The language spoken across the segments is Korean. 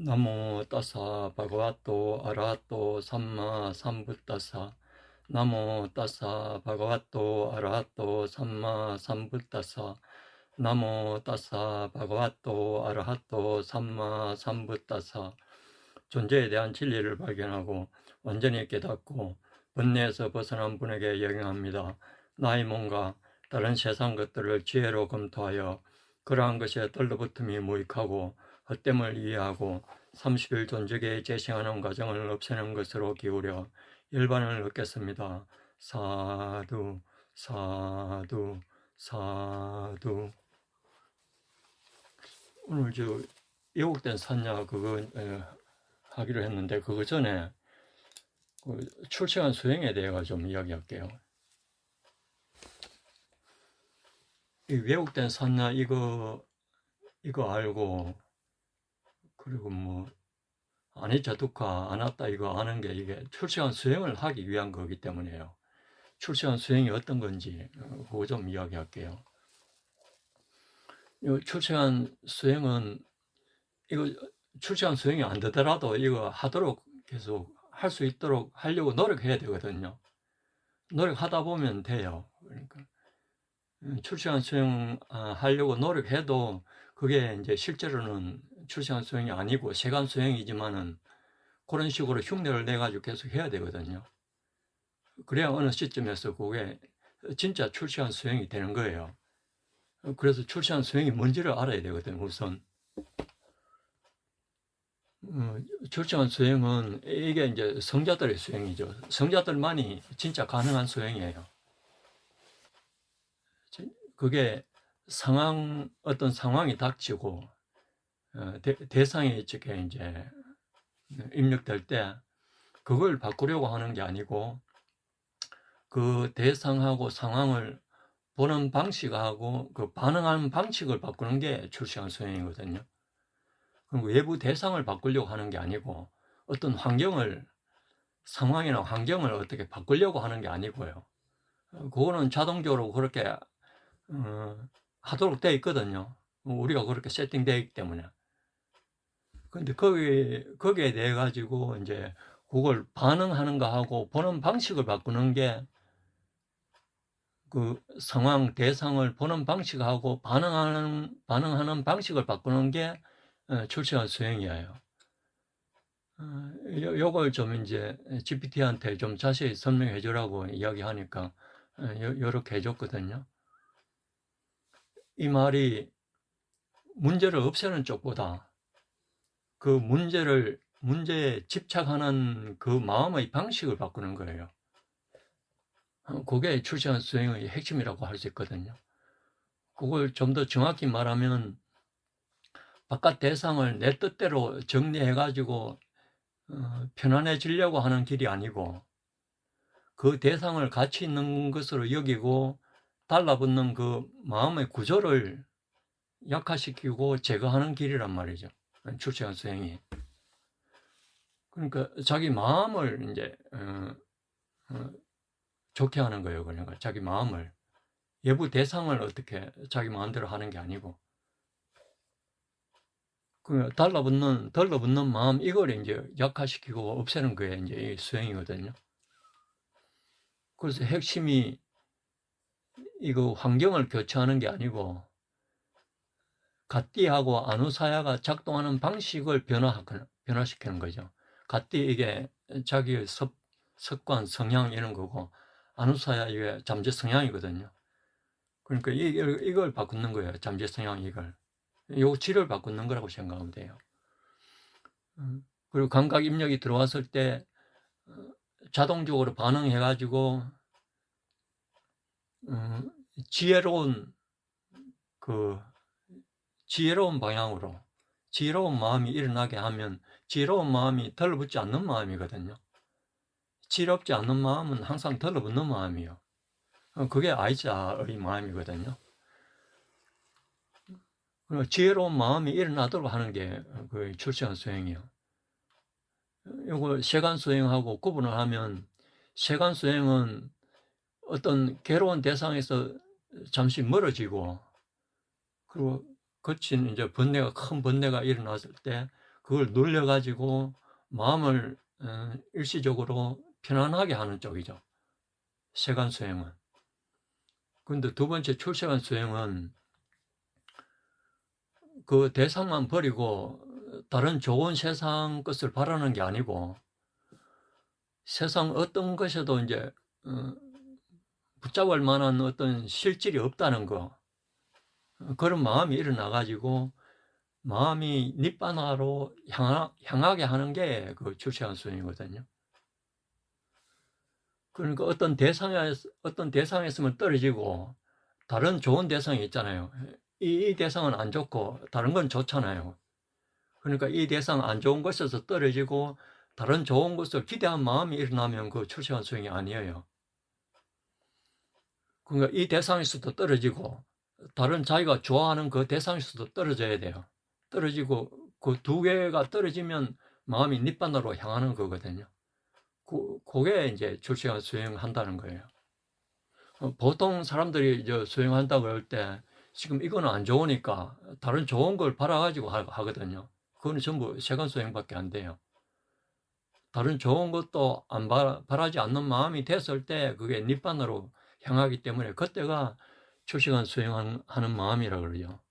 나모 따사 바가와토 아라하토 삼마 삼부따사. 나모 따사 바가와토 아라하토 삼마 삼부따사. 나모 따사 바가와토 아라하토 삼마 삼부따사. 존재에 대한 진리를 발견하고 완전히 깨닫고 번뇌에서 벗어난 분에게 영행합니다. 나의 몸과 다른 세상 것들을 지혜로 검토하여 그러한 것에 떨러붙음이 무익하고 헛됨을 이해하고 30일 존재계에 재생하는 과정을 없애는 것으로 기울여 일반을 얻겠습니다. 사두 사두 사두. 오늘 저 예곡된 산야 그거 하기로 했는데 그거 전에 그 출생한 수행에 대해서 좀 이야기할게요. 이 왜곡된 산야 이거 알고, 그리고 뭐 아니자 두카 아나따 이거 아는 게 이게 출생한 수행을 하기 위한 거기 때문에요. 출생한 수행이 어떤 건지 그거 좀 이야기할게요. 출생한 수행은 이거 출생한 수행이 안 되더라도 이거 하도록 계속 할 수 있도록 하려고 노력해야 되거든요. 노력하다 보면 돼요. 그러니까 출생한 수행 하려고 노력해도 그게 이제 실제로는 출생한 수행이 아니고 세간 수행이지만은 그런 식으로 흉내를 내가지고 계속 해야 되거든요. 그래야 어느 시점에서 그게 진짜 출생한 수행이 되는 거예요. 그래서 출생한 수행이 뭔지를 알아야 되거든요, 우선. 출생한 수행은 이게 이제 성자들의 수행이죠. 성자들만이 진짜 가능한 수행이에요. 그게 어떤 상황이 닥치고 대상이 이쪽에 이제 입력될 때 그걸 바꾸려고 하는 게 아니고 그 대상하고 상황을 보는 방식하고 그 반응하는 방식을 바꾸는 게 출생한 수행이거든요. 그리고 외부 대상을 바꾸려고 하는 게 아니고 어떤 상황이나 환경을 어떻게 바꾸려고 하는 게 아니고요. 그거는 자동적으로 그렇게 하도록 되어 있거든요. 우리가 그렇게 세팅되어 있기 때문에. 근데 거기에 대해 가지고 이제 그걸 반응하는 거하고 보는 방식을 바꾸는 게 그 상황, 대상을 보는 방식하고 반응하는 방식을 바꾸는 게 출생한 수행이에요. 요걸 좀 이제 GPT한테 좀 자세히 설명해 주라고 이야기하니까 요렇게 해줬거든요. 이 말이 문제를 없애는 쪽보다 그 문제에 집착하는 그 마음의 방식을 바꾸는 거예요. 그게 출생한 수행의 핵심이라고 할 수 있거든요. 그걸 좀 더 정확히 말하면 바깥 대상을 내 뜻대로 정리해가지고 편안해지려고 하는 길이 아니고 그 대상을 가치 있는 것으로 여기고 달라붙는 그 마음의 구조를 약화시키고 제거하는 길이란 말이죠. 출생한 수행이. 그러니까 자기 마음을 이제 좋게 하는 거예요. 그러니까 자기 마음을, 외부 대상을 어떻게 자기 마음대로 하는 게 아니고 그 달라붙는 마음 이걸 이제 약화시키고 없애는 거에 이제 이 수행이거든요. 그래서 핵심이 이거 환경을 교체하는 게 아니고 갓띠하고 아누사야가 작동하는 방식을 변화시키는 거죠. 갓띠 이게 자기의 습관, 성향 이런 거고 아누사야 이게 잠재 성향이거든요. 그러니까 이걸 바꾸는 거예요. 잠재 성향 이걸. 요 질을 바꾸는 거라고 생각하면 돼요. 그리고 감각 입력이 들어왔을 때 자동적으로 반응해가지고 지혜로운 방향으로 지혜로운 마음이 일어나게 하면 지혜로운 마음이 덜붙지 않는 마음이거든요. 지혜롭지 않는 마음은 항상 덜붙는 마음이에요. 그게 아이자의 마음이거든요. 지혜로운 마음이 일어나도록 하는 게 그 출생한 수행이에요. 이걸 세간 수행하고 구분을 하면 세간 수행은 어떤 괴로운 대상에서 잠시 멀어지고 그리고 거친 이제 큰 번뇌가 일어났을 때 그걸 눌려가지고 마음을 일시적으로 편안하게 하는 쪽이죠. 세간 수행은. 근데 두 번째 출세간 수행은 그 대상만 버리고 다른 좋은 세상 것을 바라는 게 아니고 세상 어떤 것에도 이제 붙잡을 만한 어떤 실질이 없다는 거, 그런 마음이 일어나가지고 마음이 니바나로 향하게 하는 게 그 출세한 수행이거든요. 그러니까 어떤 대상에서만 떨어지고 다른 좋은 대상이 있잖아요. 이 대상은 안 좋고 다른 건 좋잖아요. 그러니까 이 대상 안 좋은 것에서 떨어지고 다른 좋은 것을 기대한 마음이 일어나면 그 출세한 수행이 아니에요. 그러니까 이 대상에서도 떨어지고 다른 자기가 좋아하는 그 대상에서도 떨어져야 돼요. 떨어지고 그 두 개가 떨어지면 마음이 니바나로 향하는 거거든요. 그게 이제 출세한 수행한다는 거예요. 보통 사람들이 수행한다고 할 때 지금 이거는 안 좋으니까 다른 좋은 걸 바라가지고 하거든요. 그거는 전부 세간 수행밖에 안 돼요. 다른 좋은 것도 안 바라지 않는 마음이 됐을 때 그게 니바나로 향하기 때문에 그때가 출세간 수행하는 마음이라 그러죠.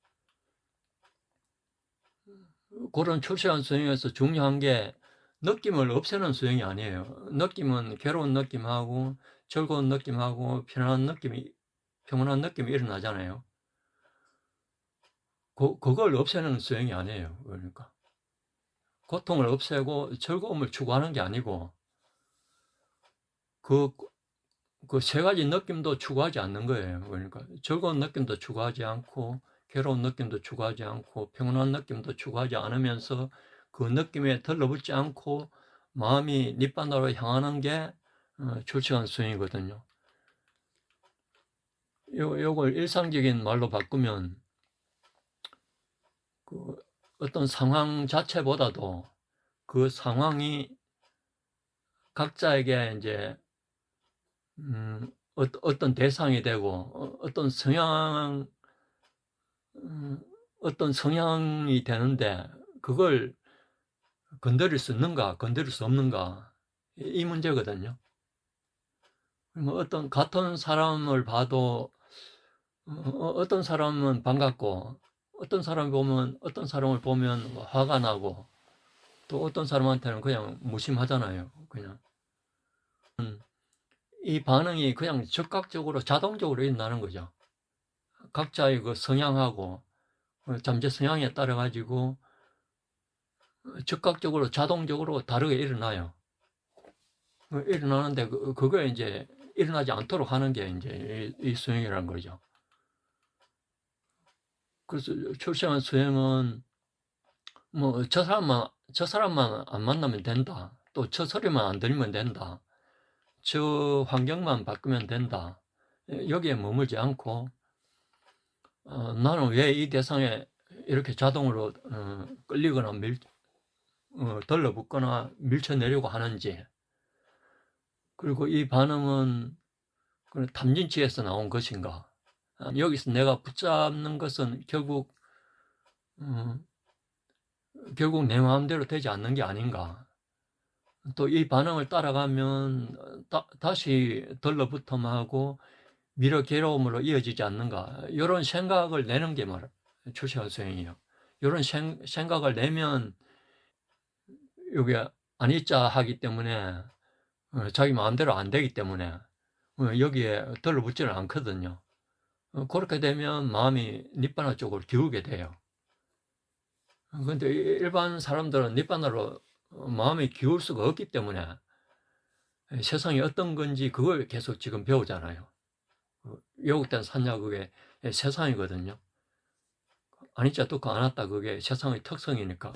그런 출세한 수행에서 중요한 게 느낌을 없애는 수행이 아니에요. 느낌은 괴로운 느낌하고 즐거운 느낌하고 평온한 느낌이 일어나잖아요. 그걸 없애는 수행이 아니에요. 그러니까 고통을 없애고 즐거움을 추구하는 게 아니고 그 세 가지 느낌도 추구하지 않는 거예요. 그러니까 즐거운 느낌도 추구하지 않고 괴로운 느낌도 추구하지 않고 평온한 느낌도 추구하지 않으면서 그 느낌에 들러붙지 않고 마음이 니바나로 향하는 게 출세한 수행이거든요. 요걸 일상적인 말로 바꾸면 그 어떤 상황 자체보다도 그 상황이 각자에게 이제 어떤 대상이 되고 어떤 성향이 되는데 그걸 건드릴 수 있는가 건드릴 수 없는가 이 문제거든요. 어떤 같은 사람을 봐도 어떤 사람은 반갑고 어떤 사람을 보면 화가 나고 또 어떤 사람한테는 그냥 무심하잖아요. 그냥 이 반응이 그냥 즉각적으로 자동적으로 일어나는 거죠. 각자의 그 성향하고 잠재 성향에 따라 가지고 즉각적으로 자동적으로 다르게 일어나요. 일어나는데 그거에 이제 일어나지 않도록 하는 게 이제 이 수행이라는 거죠. 그래서 출세한 수행은 뭐 저 사람만 안 만나면 된다. 또 저 소리만 안 들리면 된다. 저 환경만 바꾸면 된다. 여기에 머물지 않고 나는 왜 이 대상에 이렇게 자동으로 끌리거나 들러붙거나 밀쳐내려고 하는지, 그리고 이 반응은 탐진치에서 나온 것인가, 여기서 내가 붙잡는 것은 결국 내 마음대로 되지 않는 게 아닌가, 또 이 반응을 따라가면 다시 들러붙어만 하고 미래 괴로움으로 이어지지 않는가, 이런 생각을 내는 게 출세한 수행이에요. 이런 생각을 내면 이게 아니자 하기 때문에 자기 마음대로 안 되기 때문에 여기에 들러붙지는 않거든요. 그렇게 되면 마음이 니바나 쪽으로 기우게 돼요. 그런데 일반 사람들은 니바나로 마음이 기울 수가 없기 때문에 세상이 어떤 건지 그걸 계속 지금 배우잖아요. 외국된 산야 그게 세상이거든요. 아니자 두카 아나타 그게 세상의 특성이니까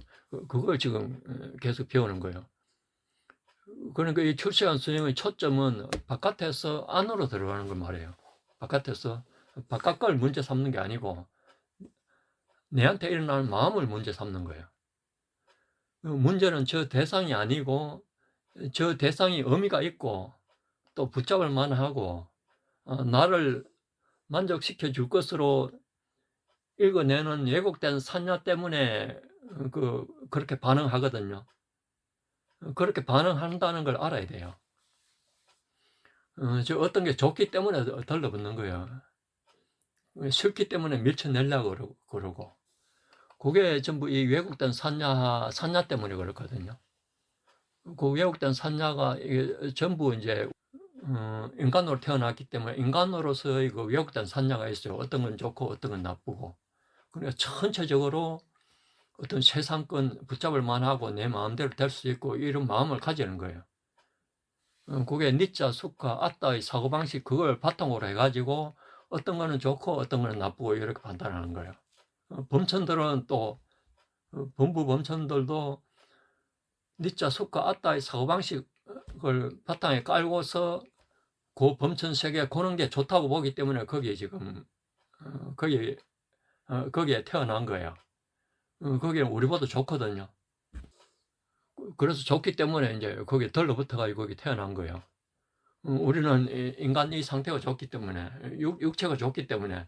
그걸 지금 계속 배우는 거예요. 그러니까 이 출세한 수행의 초점은 바깥에서 안으로 들어가는 걸 말해요. 바깥 걸 문제 삼는 게 아니고 내한테 일어나는 마음을 문제 삼는 거예요. 문제는 저 대상이 아니고 저 대상이 의미가 있고 또 붙잡을 만하고 나를 만족시켜 줄 것으로 읽어내는 왜곡된 산야 때문에 그렇게 반응하거든요. 그렇게 반응한다는 걸 알아야 돼요. 저 어떤 게 좋기 때문에 들러붙는 거예요. 싫기 때문에 밀쳐내려고 그러고. 그게 전부 이 왜곡된 산냐 때문에 그렇거든요. 그 왜곡된 산냐가 이게 전부 이제 인간으로 태어났기 때문에 인간으로서의 그 왜곡된 산냐가 있어요. 어떤 건 좋고 어떤 건 나쁘고. 그러니까 전체적으로 어떤 세상권 붙잡을 만하고 내 마음대로 될 수 있고 이런 마음을 가지는 거예요. 그게 니자, 수카, 아따의 사고방식 그걸 바탕으로 해가지고 어떤 거는 좋고 어떤 거는 나쁘고 이렇게 판단하는 거예요. 범천들은 또 범부 범천들도 니자, 수카, 아따의 사고방식을 바탕에 깔고서 그 범천 세계에 고는 게 좋다고 보기 때문에 거기에 지금 거기에 태어난 거예요. 거기는 우리보다 좋거든요. 그래서 좋기 때문에 이제 거기에 들러붙어가지고 거기 태어난 거예요. 우리는 인간 이 상태가 좋기 때문에, 육체가 좋기 때문에,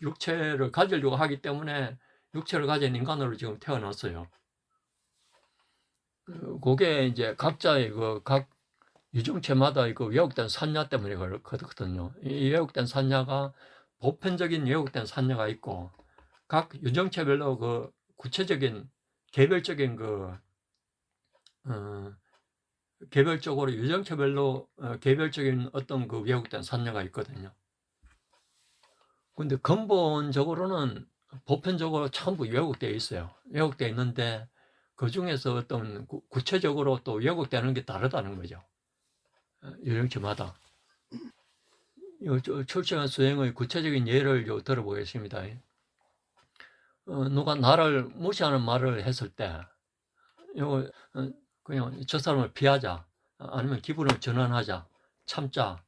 육체를 가지려고 하기 때문에 육체를 가진 인간으로 지금 태어났어요. 그게 이제 각자의 각 유정체마다 왜곡된 산냐 때문에 그렇거든요. 이 왜곡된 산냐가 보편적인 왜곡된 산냐가 있고, 각 유정체별로 구체적인 개별적인 개별적으로 유정체별로 개별적인 어떤 왜곡된 산냐가 있거든요. 근데 근본적으로는 보편적으로 전부 왜곡되어 있어요. 왜곡되어 있는데 그 중에서 어떤 구체적으로 또 왜곡되는 게 다르다는 거죠. 유정체마다. 출생한 수행의 구체적인 예를 들어보겠습니다. 누가 나를 무시하는 말을 했을 때, 그냥 저 사람을 피하자, 아니면 기분을 전환하자, 참자,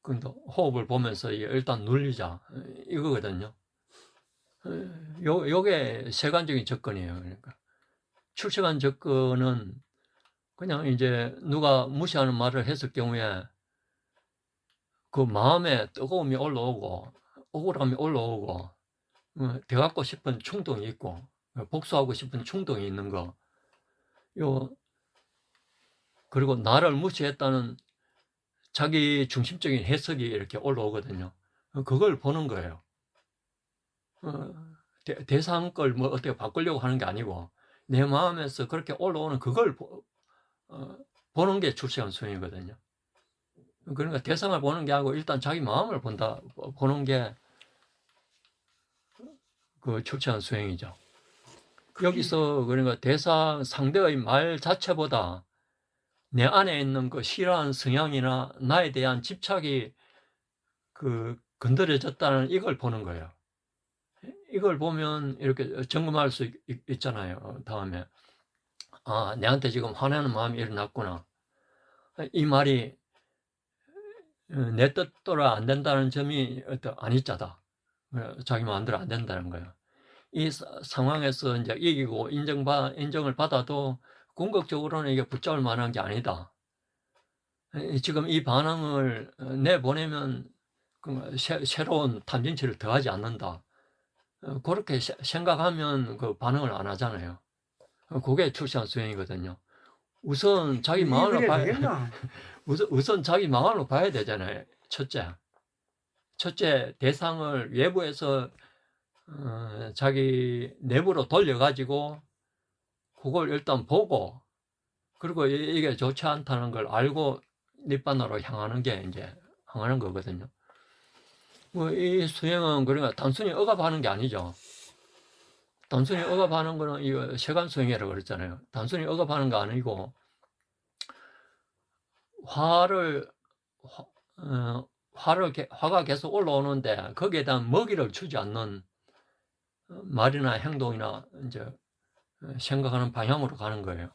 근데 호흡을 보면서 일단 눌리자, 이거거든요. 요게 세간적인 접근이에요. 그러니까 출세간 접근은 그냥 이제 누가 무시하는 말을 했을 경우에 그 마음에 뜨거움이 올라오고 억울함이 올라오고 대갖고 싶은 충동이 있고 복수하고 싶은 충동이 있는 거, 그리고 나를 무시했다는 자기 중심적인 해석이 이렇게 올라오거든요. 그걸 보는 거예요. 대상 걸 어떻게 바꾸려고 하는 게 아니고 내 마음에서 그렇게 올라오는 그걸 보는 게 출세한 수행이거든요. 그러니까 대상을 보는 게 아니고 일단 자기 마음을 보는 게 그 출세한 수행이죠. 여기서 그러니까 대상 상대의 말 자체보다 내 안에 있는 그 싫어하는 성향이나 나에 대한 집착이 건드려졌다는 이걸 보는 거예요. 이걸 보면 이렇게 점검할 수 있잖아요. 다음에 내한테 지금 화내는 마음이 일어났구나. 이 말이 내 뜻대로 안 된다는 점이 어떤 아니자다. 자기 마음대로 안 된다는 거예요. 이 상황에서 이제 이기고 인정을 받아도 궁극적으로는 이게 붙잡을 만한 게 아니다. 지금 이 반응을 내보내면 새로운 탐진치를 더하지 않는다. 그렇게 생각하면 그 반응을 안 하잖아요. 그게 출세한 수행이거든요. 우선 자기 마음으로 우선 자기 마음으로 봐야 되잖아요. 첫째 대상을 외부에서 자기 내부로 돌려가지고 그걸 일단 보고, 그리고 이게 좋지 않다는 걸 알고 닛바나로 향하는 게 이제 향하는 거거든요. 이 수행은 그러니까 단순히 억압하는 게 아니죠. 단순히 억압하는 거는 이거 세간 수행이라고 그랬잖아요. 단순히 억압하는 거 아니고 화가 계속 올라오는데 거기에 대한 먹이를 주지 않는 말이나 행동이나 이제 생각하는 방향으로 가는 거예요.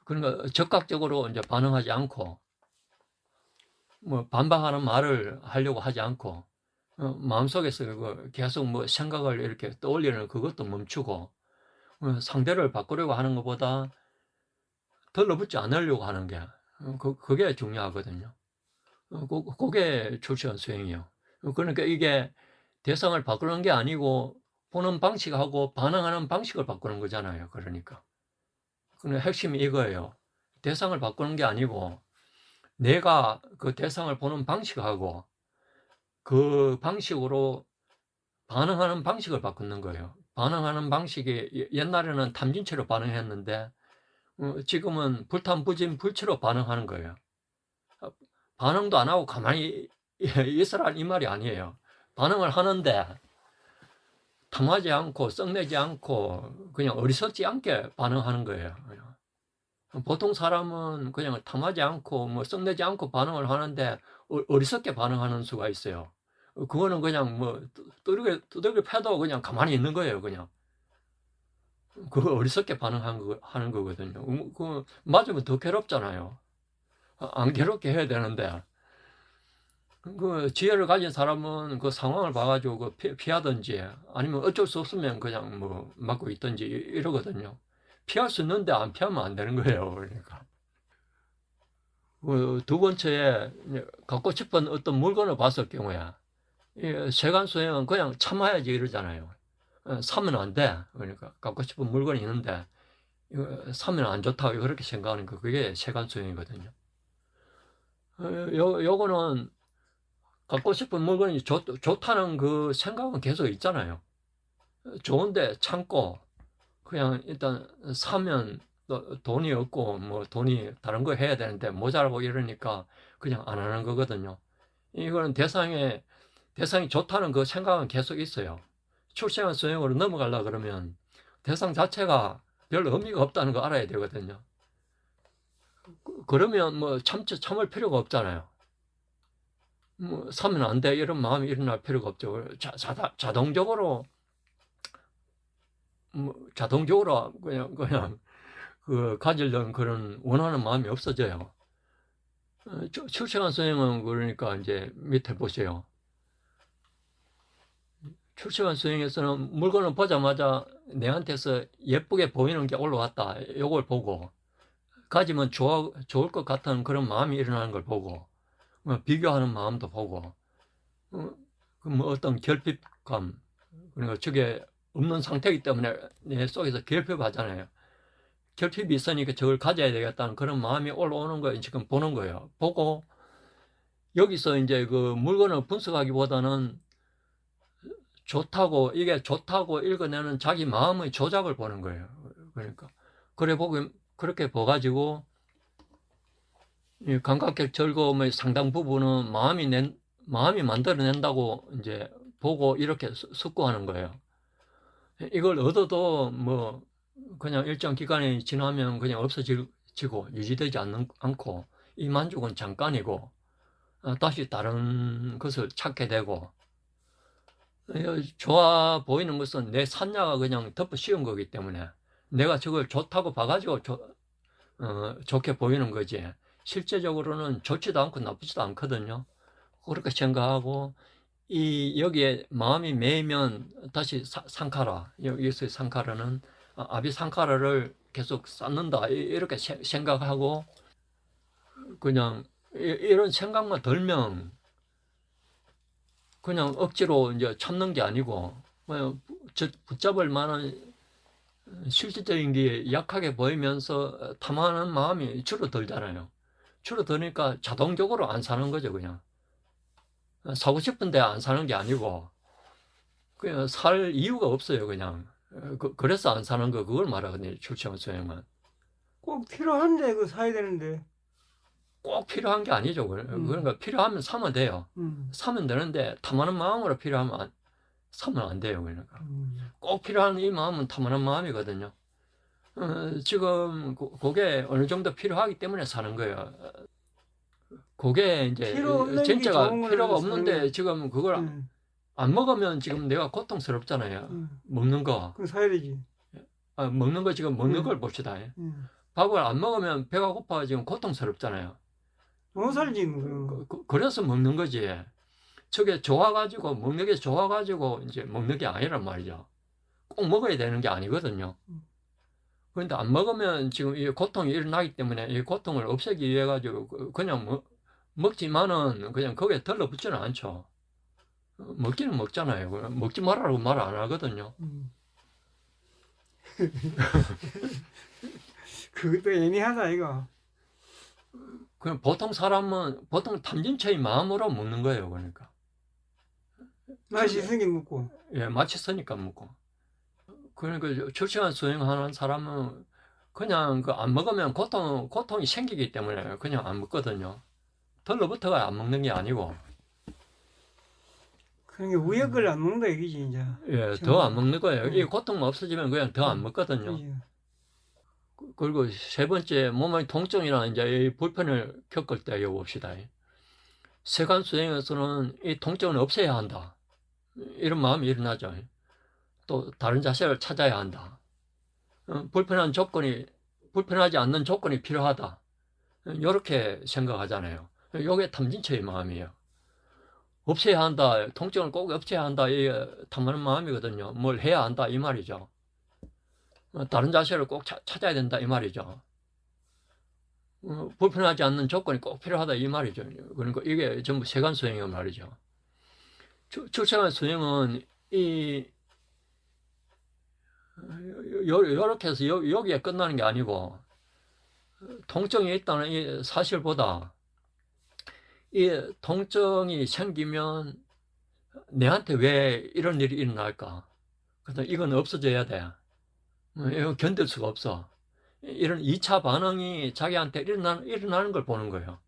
그러니까 적극적으로 이제 반응하지 않고 반박하는 말을 하려고 하지 않고 마음속에서 계속 생각을 이렇게 떠올리는 그것도 멈추고 상대를 바꾸려고 하는 것보다 들러붙지 않으려고 하는 게 그게 중요하거든요. 그게 출세한 수행이요. 그러니까 이게 대상을 바꾸는 게 아니고 보는 방식하고 반응하는 방식을 바꾸는 거잖아요. 그러니까. 근데 핵심이 이거예요. 대상을 바꾸는 게 아니고 내가 그 대상을 보는 방식하고 그 방식으로 반응하는 방식을 바꾸는 거예요. 반응하는 방식이 옛날에는 탐진체로 반응했는데 지금은 불탐부진 불치로 반응하는 거예요. 반응도 안 하고 가만히 있으라는 이 말이 아니에요. 반응을 하는데 탐하지 않고 썩내지 않고 그냥 어리석지 않게 반응하는 거예요. 보통 사람은 그냥 탐하지 않고 뭐 썩내지 않고 반응을 하는데 어리석게 반응하는 수가 있어요. 그거는 그냥 뭐 두들겨 패도 그냥 가만히 있는 거예요. 그냥 그거 어리석게 반응하는 거거든요. 그 맞으면 더 괴롭잖아요. 안 괴롭게 해야 되는데 그 지혜를 가진 사람은 그 상황을 봐가지고 그 피하든지 아니면 어쩔 수 없으면 그냥 뭐 맞고 있든지 이러거든요. 피할 수 있는데 안 피하면 안 되는 거예요. 그러니까 두 번째에 갖고 싶은 어떤 물건을 봤을 경우에 세간수행은 그냥 참아야지 이러잖아요. 사면 안 돼. 그러니까 갖고 싶은 물건이 있는데 사면 안 좋다고 그렇게 생각하는 거 그게 세간수행이거든요. 요거는 갖고 싶은 물건이 좋다는 그 생각은 계속 있잖아요. 좋은데 참고 그냥 일단 사면 돈이 없고 뭐 돈이 다른 거 해야 되는데 모자라고 이러니까 그냥 안 하는 거거든요. 이거는 대상이 좋다는 그 생각은 계속 있어요. 출생한 수행으로 넘어가려고 그러면 대상 자체가 별 의미가 없다는 거 알아야 되거든요. 그러면 뭐 참을 필요가 없잖아요. 뭐 사면 안 돼 이런 마음이 일어날 필요가 없죠. 자동적으로 그냥 그 가지려는 그런 원하는 마음이 없어져요. 출생한 수행은 그러니까 이제 밑에 보세요. 출생한 수행에서는 물건을 보자마자 내한테서 예쁘게 보이는 게 올라왔다. 이걸 보고 가지면 좋을 것 같은 그런 마음이 일어나는 걸 보고 비교하는 마음도 보고 뭐 어떤 결핍감 그러니까 저게 없는 상태이기 때문에 내 속에서 결핍하잖아요. 결핍이 있으니까 저걸 가져야 되겠다는 그런 마음이 올라오는 걸 지금 보는 거예요. 보고 여기서 이제 그 물건을 분석하기보다는 이게 좋다고 읽어내는 자기 마음의 조작을 보는 거예요. 그러니까 그렇게 봐가지고 감각적 즐거움의 상당 부분은 마음이 만들어낸다고 이제 보고 이렇게 숙고하는 거예요. 이걸 얻어도 뭐 그냥 일정 기간이 지나면 그냥 없어지고 유지되지 않고 이 만족은 잠깐이고 다시 다른 것을 찾게 되고 좋아 보이는 것은 내 산냐가 그냥 덮어 씌운 거기 때문에 내가 저걸 좋다고 봐가지고 좋게 보이는 거지 실제적으로는 좋지도 않고 나쁘지도 않거든요. 그렇게 생각하고 여기에 마음이 매이면 다시 상카라, 여기서의 상카라는 아비상카라를 계속 쌓는다 이렇게 생각하고 그냥 이런 생각만 들면 그냥 억지로 이제 참는 게 아니고 붙잡을 만한 실질적인 게 약하게 보이면서 탐하는 마음이 줄어들잖아요. 줄어드니까 자동적으로 안 사는 거죠. 그냥 사고 싶은데 안 사는 게 아니고 그냥 살 이유가 없어요. 그냥 그래서 안 사는 거 그걸 말하거든요. 출생 수행은 꼭 필요한데 그 사야 되는데. 꼭 필요한 게 아니죠. 그러니까 필요하면 사면 돼요. 사면 되는데 탐하는 마음으로 필요하면 사면 안 돼요. 그러니까 꼭 필요한 이 마음은 탐하는 마음이거든요. 지금 그게 어느 정도 필요하기 때문에 사는 거예요. 그게 이제 진짜가 필요가 없는데 지금 그걸 안 먹으면 지금 내가 고통스럽잖아요. 먹는 거. 그럼 사야 되지. 먹는 거 지금 먹는 걸 봅시다. 밥을 안 먹으면 배가 고파 지금 고통스럽잖아요. 못 살지 뭐. 그래서 먹는 거지. 저게 좋아가지고 먹는 게 좋아가지고 이제 먹는 게 아니란 말이죠. 꼭 먹어야 되는 게 아니거든요. 그런데 안 먹으면 지금 이 고통이 일어나기 때문에 이 고통을 없애기 위해 가지고 그냥 먹지만은 그냥 거기에 들러붙지는 않죠. 먹기는 먹잖아요. 먹지 말라고 말 안 하거든요. 그것도 애매하다 이거. 그냥 보통 사람은 보통 탐진체의 마음으로 먹는 거예요. 그러니까 맛이 있으니 먹고. 예, 맛있으니까 먹고. 그러니까 출시간 수행하는 사람은 그냥 그 안 먹으면 고통이 생기기 때문에 그냥 안 먹거든요. 들러부터가 안 먹는 게 아니고, 그러니까 위에 걸 안 먹는다 얘기지 이제. 예, 더 안 먹는 거예요. 이 고통 없어지면 그냥 더 안 먹거든요. 그지. 그리고 세 번째, 몸의 통증이나 이제 이 불편을 겪을 때 봅시다. 세간 수행에서는 이 통증을 없애야 한다. 이런 마음이 일어나죠. 또 다른 자세를 찾아야 한다. 불편하지 않는 조건이 필요하다. 이렇게 생각하잖아요. 이게 탐진체의 마음이에요. 없애야 한다. 통증을 꼭 없애야 한다. 이 탐하는 마음이거든요. 뭘 해야 한다. 이 말이죠. 다른 자세를 꼭 찾아야 된다. 이 말이죠. 불편하지 않는 조건이 꼭 필요하다. 이 말이죠. 그러니까 이게 전부 세간 수행이란 말이죠. 출세간 수행은 요렇게 해서 여기에 끝나는 게 아니고, 통증이 있다는 이 사실보다 이 통증이 생기면 내한테 왜 이런 일이 일어날까? 그래서 이건 없어져야 돼. 이거 견딜 수가 없어. 이런 2차 반응이 자기한테 일어나는 걸 보는 거예요.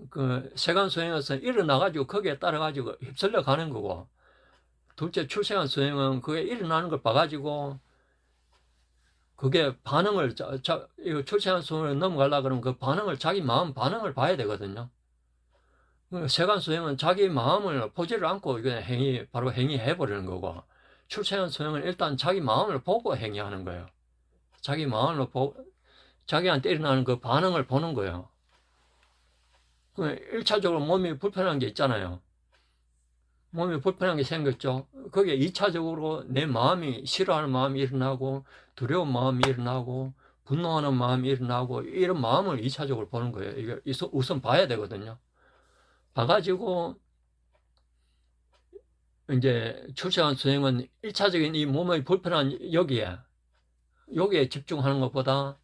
그 세간 수행에서는 일어나가지고 거기에 따라가지고 휩쓸려 가는 거고, 둘째 출세간 수행은 그게 일어나는 걸 봐가지고 그게 반응을 이거 출세간 수행을 넘어가려고 그러면 그 반응을 자기 마음 반응을 봐야 되거든요. 세간 수행은 자기 마음을 보지를 않고 그냥 바로 행위해 버리는 거고, 출세간 수행은 일단 자기 마음을 보고 행위하는 거예요. 자기 마음을 보고 자기한테 일어나는 그 반응을 보는 거예요. 1차적으로 몸이 불편한 게 있잖아요. 몸이 불편한 게 생겼죠. 거기에 2차적으로 내 마음이 싫어하는 마음이 일어나고, 두려운 마음이 일어나고, 분노하는 마음이 일어나고, 이런 마음을 2차적으로 보는 거예요. 이게 우선 봐야 되거든요. 봐가지고 이제 출세간 수행은 1차적인 이 몸의 불편한 여기에 집중하는 것보다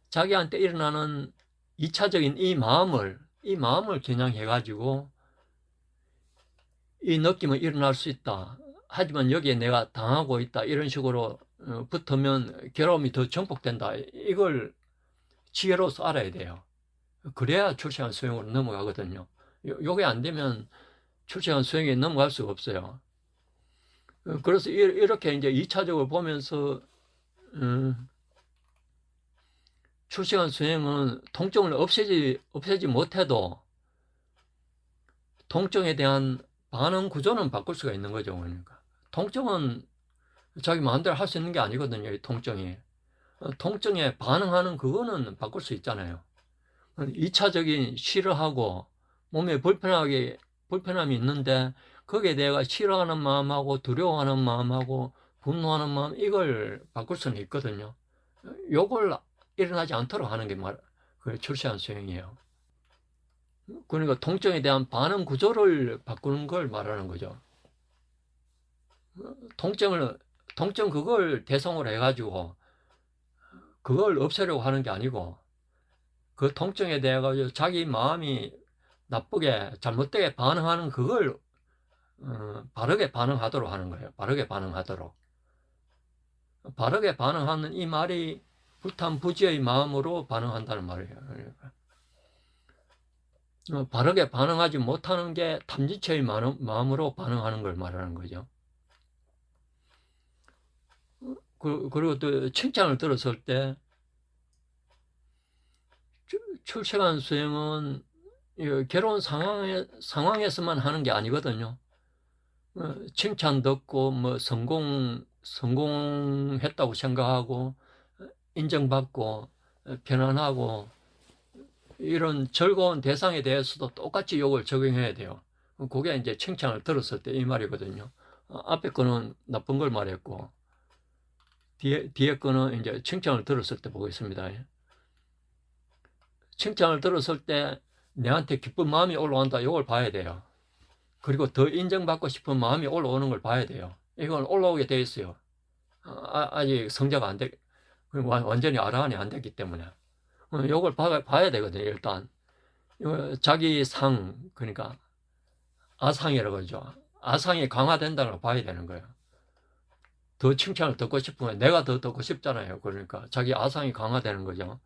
자기한테 일어나는 2차적인 이 마음을 겨냥해가지고 이 느낌은 일어날 수 있다. 하지만 여기에 내가 당하고 있다. 이런 식으로 붙으면 괴로움이 더 증폭된다. 이걸 지혜로서 알아야 돼요. 그래야 출세간 수행으로 넘어가거든요. 요게 안 되면 출세간 수행에 넘어갈 수가 없어요. 그래서 이렇게 이제 2차적으로 보면서 출세간 수행은 통증을 없애지 못해도 통증에 대한 반응 구조는 바꿀 수가 있는 거죠. 그러니까 통증은 자기 마음대로 할 수 있는 게 아니거든요. 이 통증이. 통증에 반응하는 그거는 바꿀 수 있잖아요. 2차적인 싫어하고 몸에 불편함이 있는데 거기에 내가 싫어하는 마음하고 두려워하는 마음하고 분노하는 마음, 이걸 바꿀 수는 있거든요. 요걸 일어나지 않도록 하는 게 그 출세한 수행이에요. 그러니까 통증에 대한 반응 구조를 바꾸는 걸 말하는 거죠. 통증 그걸 대상으로 해가지고 그걸 없애려고 하는 게 아니고, 그 통증에 대해 가지고 자기 마음이 나쁘게 잘못되게 반응하는 그걸 바르게 반응하도록 하는 거예요. 바르게 반응하도록. 바르게 반응하는 이 말이 불탄부지의 마음으로 반응한다는 말이에요. 그러니까. 바르게 반응하지 못하는 게 탐진체의 마음으로 반응하는 걸 말하는 거죠. 그리고 또 칭찬을 들었을 때 출세간 수행은 괴로운 상황에서만 하는 게 아니거든요. 칭찬 듣고 뭐 성공했다고 생각하고 인정받고 편안하고 이런 즐거운 대상에 대해서도 똑같이 이걸 적용해야 돼요. 그게 이제 칭찬을 들었을 때 이 말이거든요. 앞에 거는 나쁜 걸 말했고 뒤에 거는 이제 칭찬을 들었을 때 보겠습니다. 칭찬을 들었을 때 내한테 기쁜 마음이 올라온다. 이걸 봐야 돼요. 그리고 더 인정받고 싶은 마음이 올라오는 걸 봐야 돼요. 이건 올라오게 돼 있어요. 아직 성자가 안 돼, 완전히 아라한이 안 됐기 때문에. 요걸 봐야 되거든요, 일단. 자기 상, 그러니까 아상이라고 그러죠. 아상이 강화된다는 걸 봐야 되는 거예요. 더 칭찬을 듣고 싶으면 내가 더 듣고 싶잖아요. 그러니까 자기 아상이 강화되는 거죠.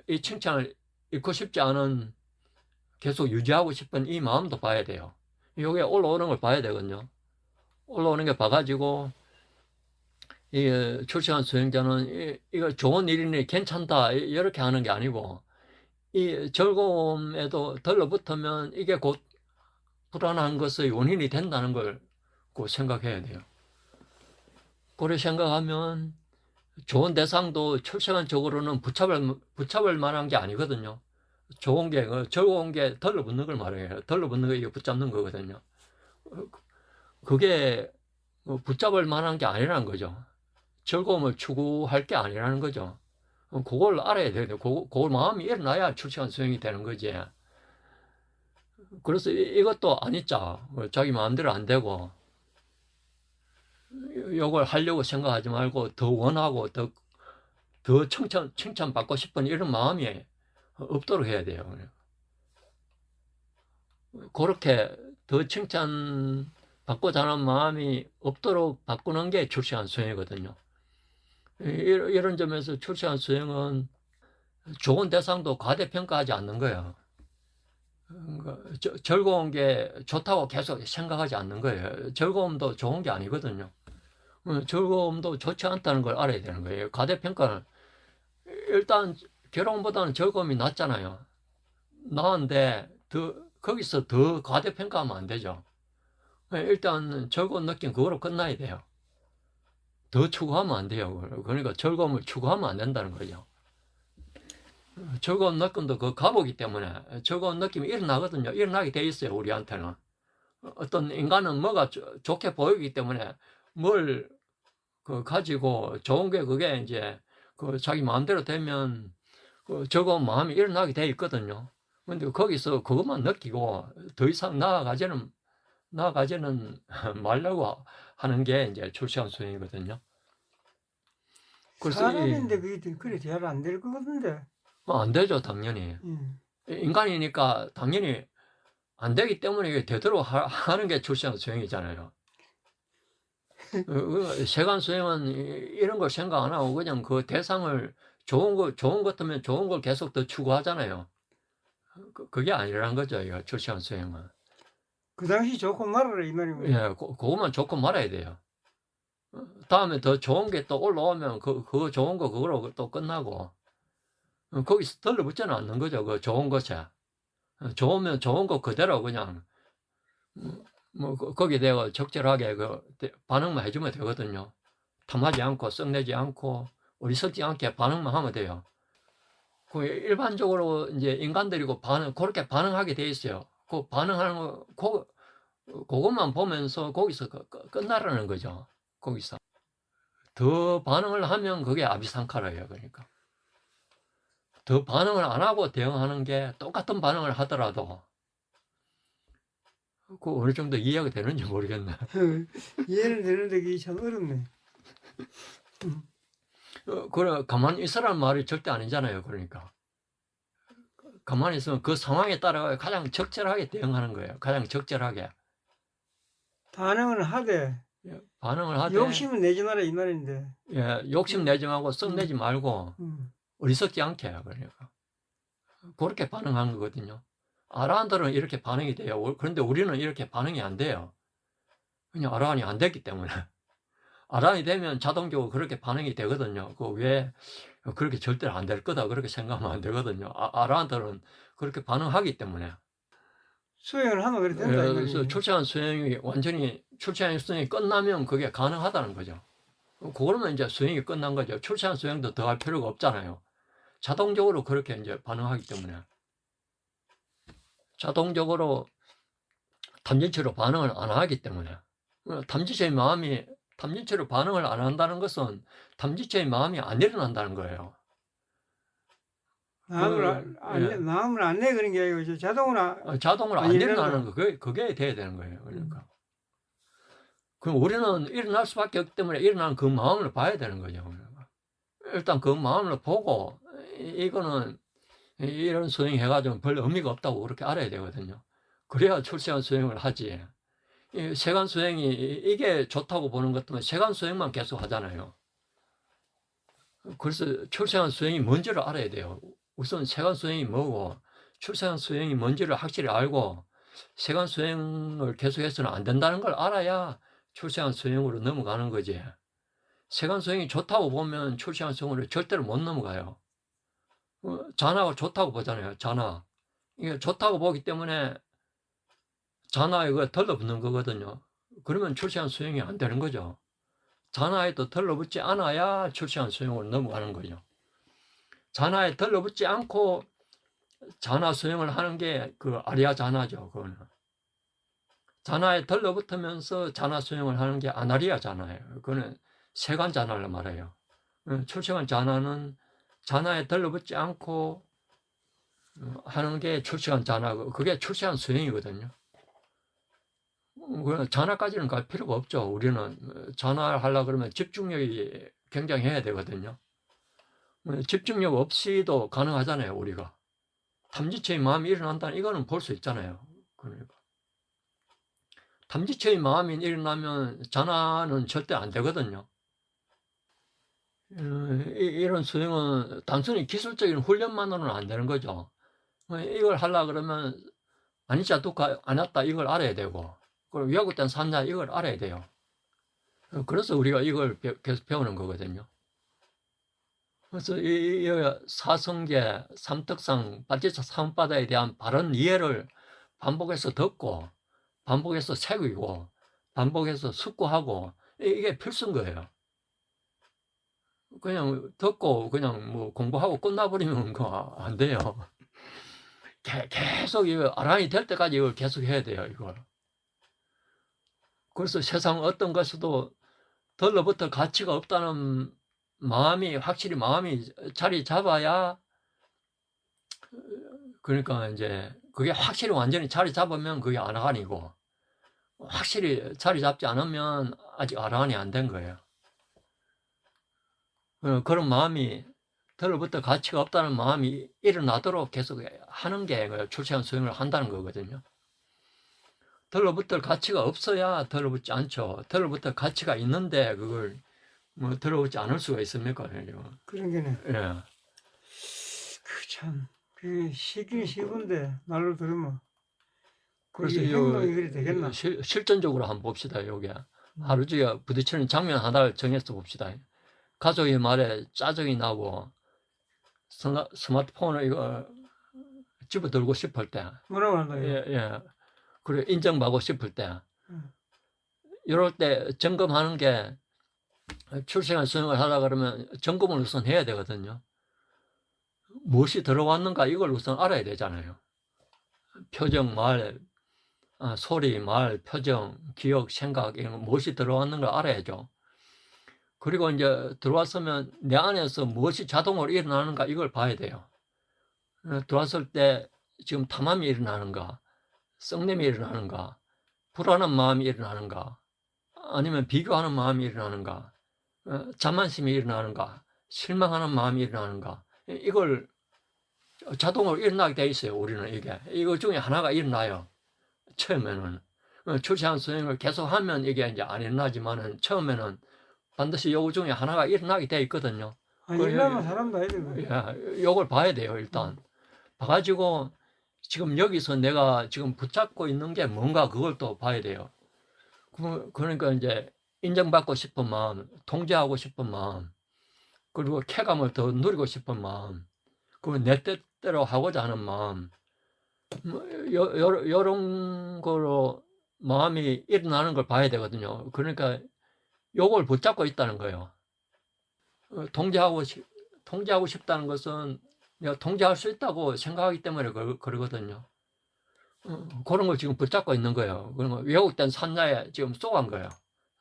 이 칭찬을 잃고 싶지 않은, 계속 유지하고 싶은 이 마음도 봐야 돼요. 요게 올라오는 걸 봐야 되거든요. 올라오는 게 봐가지고, 이 출세한 수행자는 이거 좋은 일이니 괜찮다 이렇게 하는 게 아니고, 이 즐거움에도 들러붙으면 이게 곧 불안한 것의 원인이 된다는 걸 꼭 생각해야 돼요. 그렇게 생각하면 좋은 대상도 출생한적으로는 붙잡을 만한 게 아니거든요. 좋은 게, 즐거운 게 들러붙는 걸 말해요. 들러붙는 거 이게 붙잡는 거거든요. 그게 붙잡을 만한 게 아니라는 거죠. 즐거움을 추구할 게 아니라는 거죠. 그걸 알아야 돼요. 그걸 마음이 일어나야 출생한 수행이 되는 거지. 그래서 이것도 아니자. 자기 마음대로 안 되고, 이걸 하려고 생각하지 말고 더 원하고 더 칭찬받고 싶은 이런 마음이 없도록 해야 돼요. 그렇게 더 칭찬받고자 하는 마음이 없도록 바꾸는 게 출세한 수행이거든요. 이런 점에서 출세한 수행은 좋은 대상도 과대평가하지 않는 거예요. 즐거운 게 좋다고 계속 생각하지 않는 거예요. 즐거움도 좋은 게 아니거든요. 즐거움도 좋지 않다는 걸 알아야 되는 거예요. 과대평가는 일단 괴로움보다는 즐거움이 낫잖아요. 나은데 거기서 더 과대평가하면 안 되죠. 일단 즐거운 느낌 그거로 끝나야 돼요. 더 추구하면 안 돼요. 그러니까 즐거움을 추구하면 안 된다는 거죠. 즐거운 느낌도 그 가보기 때문에 즐거운 느낌이 일어나거든요. 일어나게 돼 있어요, 우리한테는. 어떤 인간은 뭐가 좋게 보이기 때문에 뭘 가지고 좋은 게 그게 이제 자기 마음대로 되면 즐거운 마음이 일어나게 돼 있거든요. 근데 거기서 그것만 느끼고 더 이상 나아가지는 말라고 하는 게 이제 출세한 수행이거든요. 그래서 사람인데 그게 그래 잘 안 될 것 같은데. 안 되죠, 당연히. 인간이니까 당연히 안 되기 때문에 되도록 하는 게 출세한 수행이잖아요. 세간 수행은 이런 걸 생각 안 하고 그냥 그 대상을 좋은 것 같으면 좋은 걸 계속 더 추구하잖아요. 그게 아니라는 거죠, 이거 출세한 수행은. 그 당시 좋고 말아라 이 말이면. 예, 그것만 좋고 말아야 돼요. 다음에 더 좋은 게 또 올라오면 그 좋은 거 그거로 또 끝나고 거기서 들러붙지는 않는 거죠, 그 좋은 것에. 좋으면 좋은 거 그대로 그냥 거기에 대해 적절하게 반응만 해주면 되거든요. 탐하지 않고 썩내지 않고 어리석지 않게 반응만 하면 돼요. 일반적으로 이제 인간들이고 그렇게 반응하게 돼 있어요. 그 반응하는 그것만 보면서 거기서 끝나라는 거죠. 거기서 더 반응을 하면 그게 아비상카라예요. 그러니까 더 반응을 안 하고 대응하는 게 똑같은 반응을 하더라도 그 어느 정도 이해가 되는지 모르겠네. 이해는 되는데 그게 참 어렵네. 그래, 가만히 있으라는 말이 절대 아니잖아요. 그러니까. 가만히 있으면 그 상황에 따라 가장 적절하게 대응하는 거예요. 가장 적절하게. 반응을 하되 욕심은 내지 마라 이 말인데. 예, 욕심 내지 말고 썩내지 말고 어리석지 않게 그러니까. 그렇게 반응하는 거거든요. 아라한들은 이렇게 반응이 돼요. 그런데 우리는 이렇게 반응이 안 돼요. 그냥 아라한이 안 됐기 때문에. 아라한이 되면 자동적으로 그렇게 반응이 되거든요. 왜 그렇게 절대로 안 될 거다 그렇게 생각하면 안 되거든요. 아라한들은 그렇게 반응하기 때문에. 수행을 하면 그래 된다. 이 그래서 출세한 수행이 완전히 출세한 수행이 끝나면 그게 가능하다는 거죠. 그러면 이제 수행이 끝난 거죠. 출세한 수행도 더 할 필요가 없잖아요. 자동적으로 그렇게 이제 반응하기 때문에. 자동적으로 탐진치로 반응을 안 하기 때문에. 탐진치의 마음이 탐진치로 반응을 안 한다는 것은 탐진치의 마음이 안 일어난다는 거예요. 마음을 안 내 그런 게 아니고 자동으로 자동으로 안 안 일어나는 거, 그게 돼야 되는 거예요. 그러니까. 그럼 우리는 일어날 수밖에 없기 때문에 일어나는 그 마음을 봐야 되는 거죠. 그러니까. 일단 그 마음을 보고, 이거는 이런 수행해가지고 별 의미가 없다고 그렇게 알아야 되거든요. 그래야 출세한 수행을 하지. 이 세간 수행이 이게 좋다고 보는 것도 세간 수행만 계속 하잖아요. 그래서 출세한 수행이 뭔지를 알아야 돼요. 우선 세간 수행이 뭐고 출세한 수행이 뭔지를 확실히 알고 세간 수행을 계속해서는 안 된다는 걸 알아야 출세한 수행으로 넘어가는 거지. 세간 수행이 좋다고 보면 출세한 수행으로 절대로 못 넘어가요. 자나가 좋다고 보잖아요. 자나. 이게 좋다고 보기 때문에 자나에 그 들러붙는 거거든요. 그러면 출세한 수행이 안 되는 거죠. 자나에도 들러붙지 않아야 출세한 수행으로 넘어가는 거죠. 자나에 들러붙지 않고 자나 수행을 하는 게 그 아리야 자나죠. 그거는. 자나에 들러붙으면서 자나 수행을 하는 게 아나리야 자나예요. 그거는 세간 자나를 말해요. 출세한 자나는 자나에 들러붙지 않고 하는 게 출세한 자나고 그게 출세한 수행이거든요. 자나까지는 갈 필요가 없죠. 우리는 자나를 하려고 그러면 집중력이 굉장해야 되거든요. 집중력 없이도 가능하잖아요. 우리가. 탐지체의 마음이 일어난다는 이거는 볼 수 있잖아요. 그러니까. 탐지체의 마음이 일어나면 자나는 절대 안 되거든요. 이런 수행은 단순히 기술적인 훈련만으로는 안 되는 거죠. 이걸 하려고 그러면 아니자 두카 아나타 이걸 알아야 되고 그리고 위하고된 산자 이걸 알아야 돼요. 그래서 우리가 이걸 계속 배우는 거거든요. 그래서 이 사성계, 삼특상, 빠지차 사문바다에 대한 바른 이해를 반복해서 듣고 반복해서 새기고 반복해서 숙고하고 이게 필수인 거예요. 그냥 듣고 그냥 뭐 공부하고 끝나버리면 그거 안 돼요. 계속 이거 아란이 될 때까지 이걸 계속 해야 돼요. 이걸. 그래서 세상 어떤 것에도 들러붙을 가치가 없다는 마음이 확실히 마음이 자리 잡아야 그러니까 이제 그게 확실히 완전히 자리 잡으면 그게 아라한이고 확실히 자리 잡지 않으면 아직 아라한이 안 된 거예요. 그런 마음이 들러붙을 가치가 없다는 마음이 일어나도록 계속 하는 게 출세한 수행을 한다는 거거든요. 들러붙을 가치가 없어야 들러붙지 않죠. 들러붙을 가치가 있는데 그걸 뭐 들어오지 않을 수가 있습니까? 그런 게네. 예. 참, 그 시긴 쉬운데 말로 들으면 그래서 행동이 그리 되겠나? 실전적으로 한번 봅시다. 요게 하루 종일 부딪히는 장면 하나를 정해서 봅시다. 가족의 말에 짜증이 나고 스마트폰을 이거 집어들고 싶을 때, 뭐라고 한다? 예. 그리고 인정받고 싶을 때, 이럴 때 점검하는 게 출생한 수행을 하다 그러면 점검을 우선 해야 되거든요. 무엇이 들어왔는가 이걸 우선 알아야 되잖아요. 표정, 말, 소리, 말, 표정, 기억, 생각 이런 거 무엇이 들어왔는가 알아야죠. 그리고 이제 들어왔으면 내 안에서 무엇이 자동으로 일어나는가 이걸 봐야 돼요. 들어왔을 때 지금 탐함이 일어나는가, 썩냄이 일어나는가, 불안한 마음이 일어나는가, 아니면 비교하는 마음이 일어나는가, 자만심이 일어나는가, 실망하는 마음이 일어나는가, 이걸 자동으로 일어나게 돼 있어요. 우리는 이거 중에 하나가 일어나요. 처음에는 출세한 수행을 계속하면 이게 이제 안 일어나지만은 처음에는 반드시 요거 중에 하나가 일어나게 돼 있거든요. 일어나면 사람도 아니거 예, 요걸 봐야 돼요. 일단 봐가지고 지금 여기서 내가 지금 붙잡고 있는 게 뭔가 그걸 또 봐야 돼요. 그러니까 이제 인정받고 싶은 마음, 통제하고 싶은 마음, 그리고 쾌감을 더 누리고 싶은 마음, 그리고 내 뜻대로 하고자 하는 마음, 요런 거로 마음이 일어나는 걸 봐야 되거든요. 그러니까 요걸 붙잡고 있다는 거예요. 통제하고 싶다는 것은 내가 통제할 수 있다고 생각하기 때문에 그러거든요. 그런 걸 지금 붙잡고 있는 거예요. 그러면 왜곡된 산나에 지금 쏘간 거예요.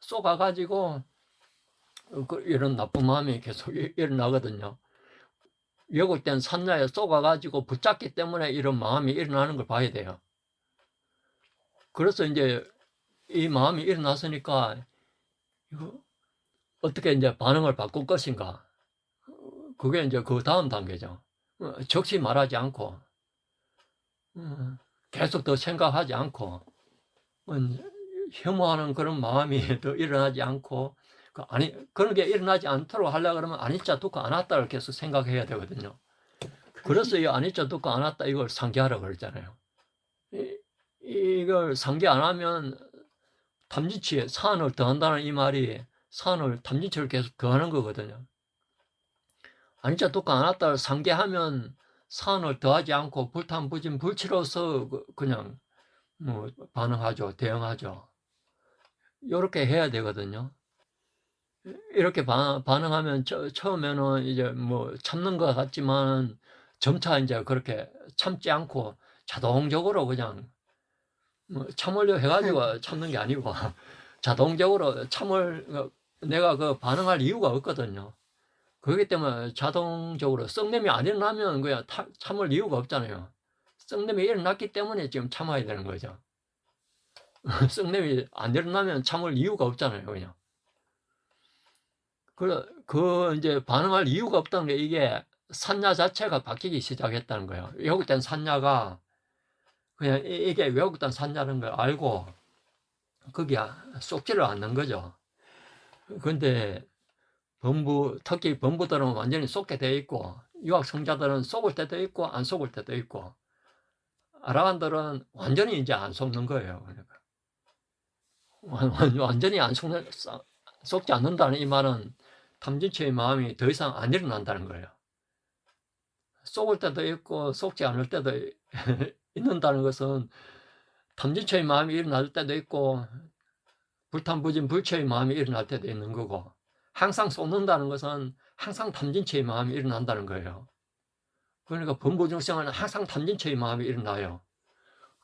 쏘가가지고 이런 나쁜 마음이 계속 일어나거든요. 왜곡된 산야에 쏘가가지고 붙잡기 때문에 이런 마음이 일어나는 걸 봐야 돼요. 그래서 이제 이 마음이 일어났으니까 이거 어떻게 이제 반응을 바꿀 것인가. 그게 이제 그 다음 단계죠. 적시 말하지 않고, 계속 더 생각하지 않고, 혐오하는 그런 마음이 더 일어나지 않고, 그런 게 일어나지 않도록 하려고 그러면 아니짜 두꺼 아나따를 계속 생각해야 되거든요. 그래서 이 아니짜 두꺼 아나따 이걸 상기하라고 그랬잖아요. 이걸 상기 안 하면 탐진치에 산을 더한다는 이 말이 산을 탐진치를 계속 더하는 거거든요. 아니짜 두꺼 아나따를 상기하면 산을 더하지 않고 불탄부진 불치로서 그냥 뭐 반응하죠, 대응하죠. 이렇게 해야 되거든요. 이렇게 반응하면 처음에는 이제 뭐 참는 것 같지만 점차 이제 그렇게 참지 않고 자동적으로 그냥 뭐 참으려 해가지고 참는 게 아니고 자동적으로 내가 그 반응할 이유가 없거든요. 그렇기 때문에 자동적으로 썩냄이 안 일어나면 그냥 참을 이유가 없잖아요. 썩냄이 일어났기 때문에 지금 참아야 되는 거죠. 썩냄이 안 일어나면 참을 이유가 없잖아요, 그냥. 이제 반응할 이유가 없다는 게 이게 산야 자체가 바뀌기 시작했다는 거예요. 왜곡된 산야가 그냥 이게 왜곡된 산야라는 걸 알고 거기에 쏙지를 않는 거죠. 근데 특히 범부들은 완전히 쏙게 되어 있고, 유학성자들은 속을 때도 있고, 안 속을 때도 있고, 아라한들은 완전히 이제 안 속는 거예요. 그러니까. 완전히 속지 않는다는 이 말은 탐진치의 마음이 더 이상 안 일어난다는 거예요. 속을 때도 있고, 속지 않을 때도 있는다는 것은 탐진치의 마음이 일어날 때도 있고, 불탄부진 불치의 마음이 일어날 때도 있는 거고, 항상 쏟는다는 것은 항상 탐진치의 마음이 일어난다는 거예요. 그러니까 범부중생은 항상 탐진치의 마음이 일어나요.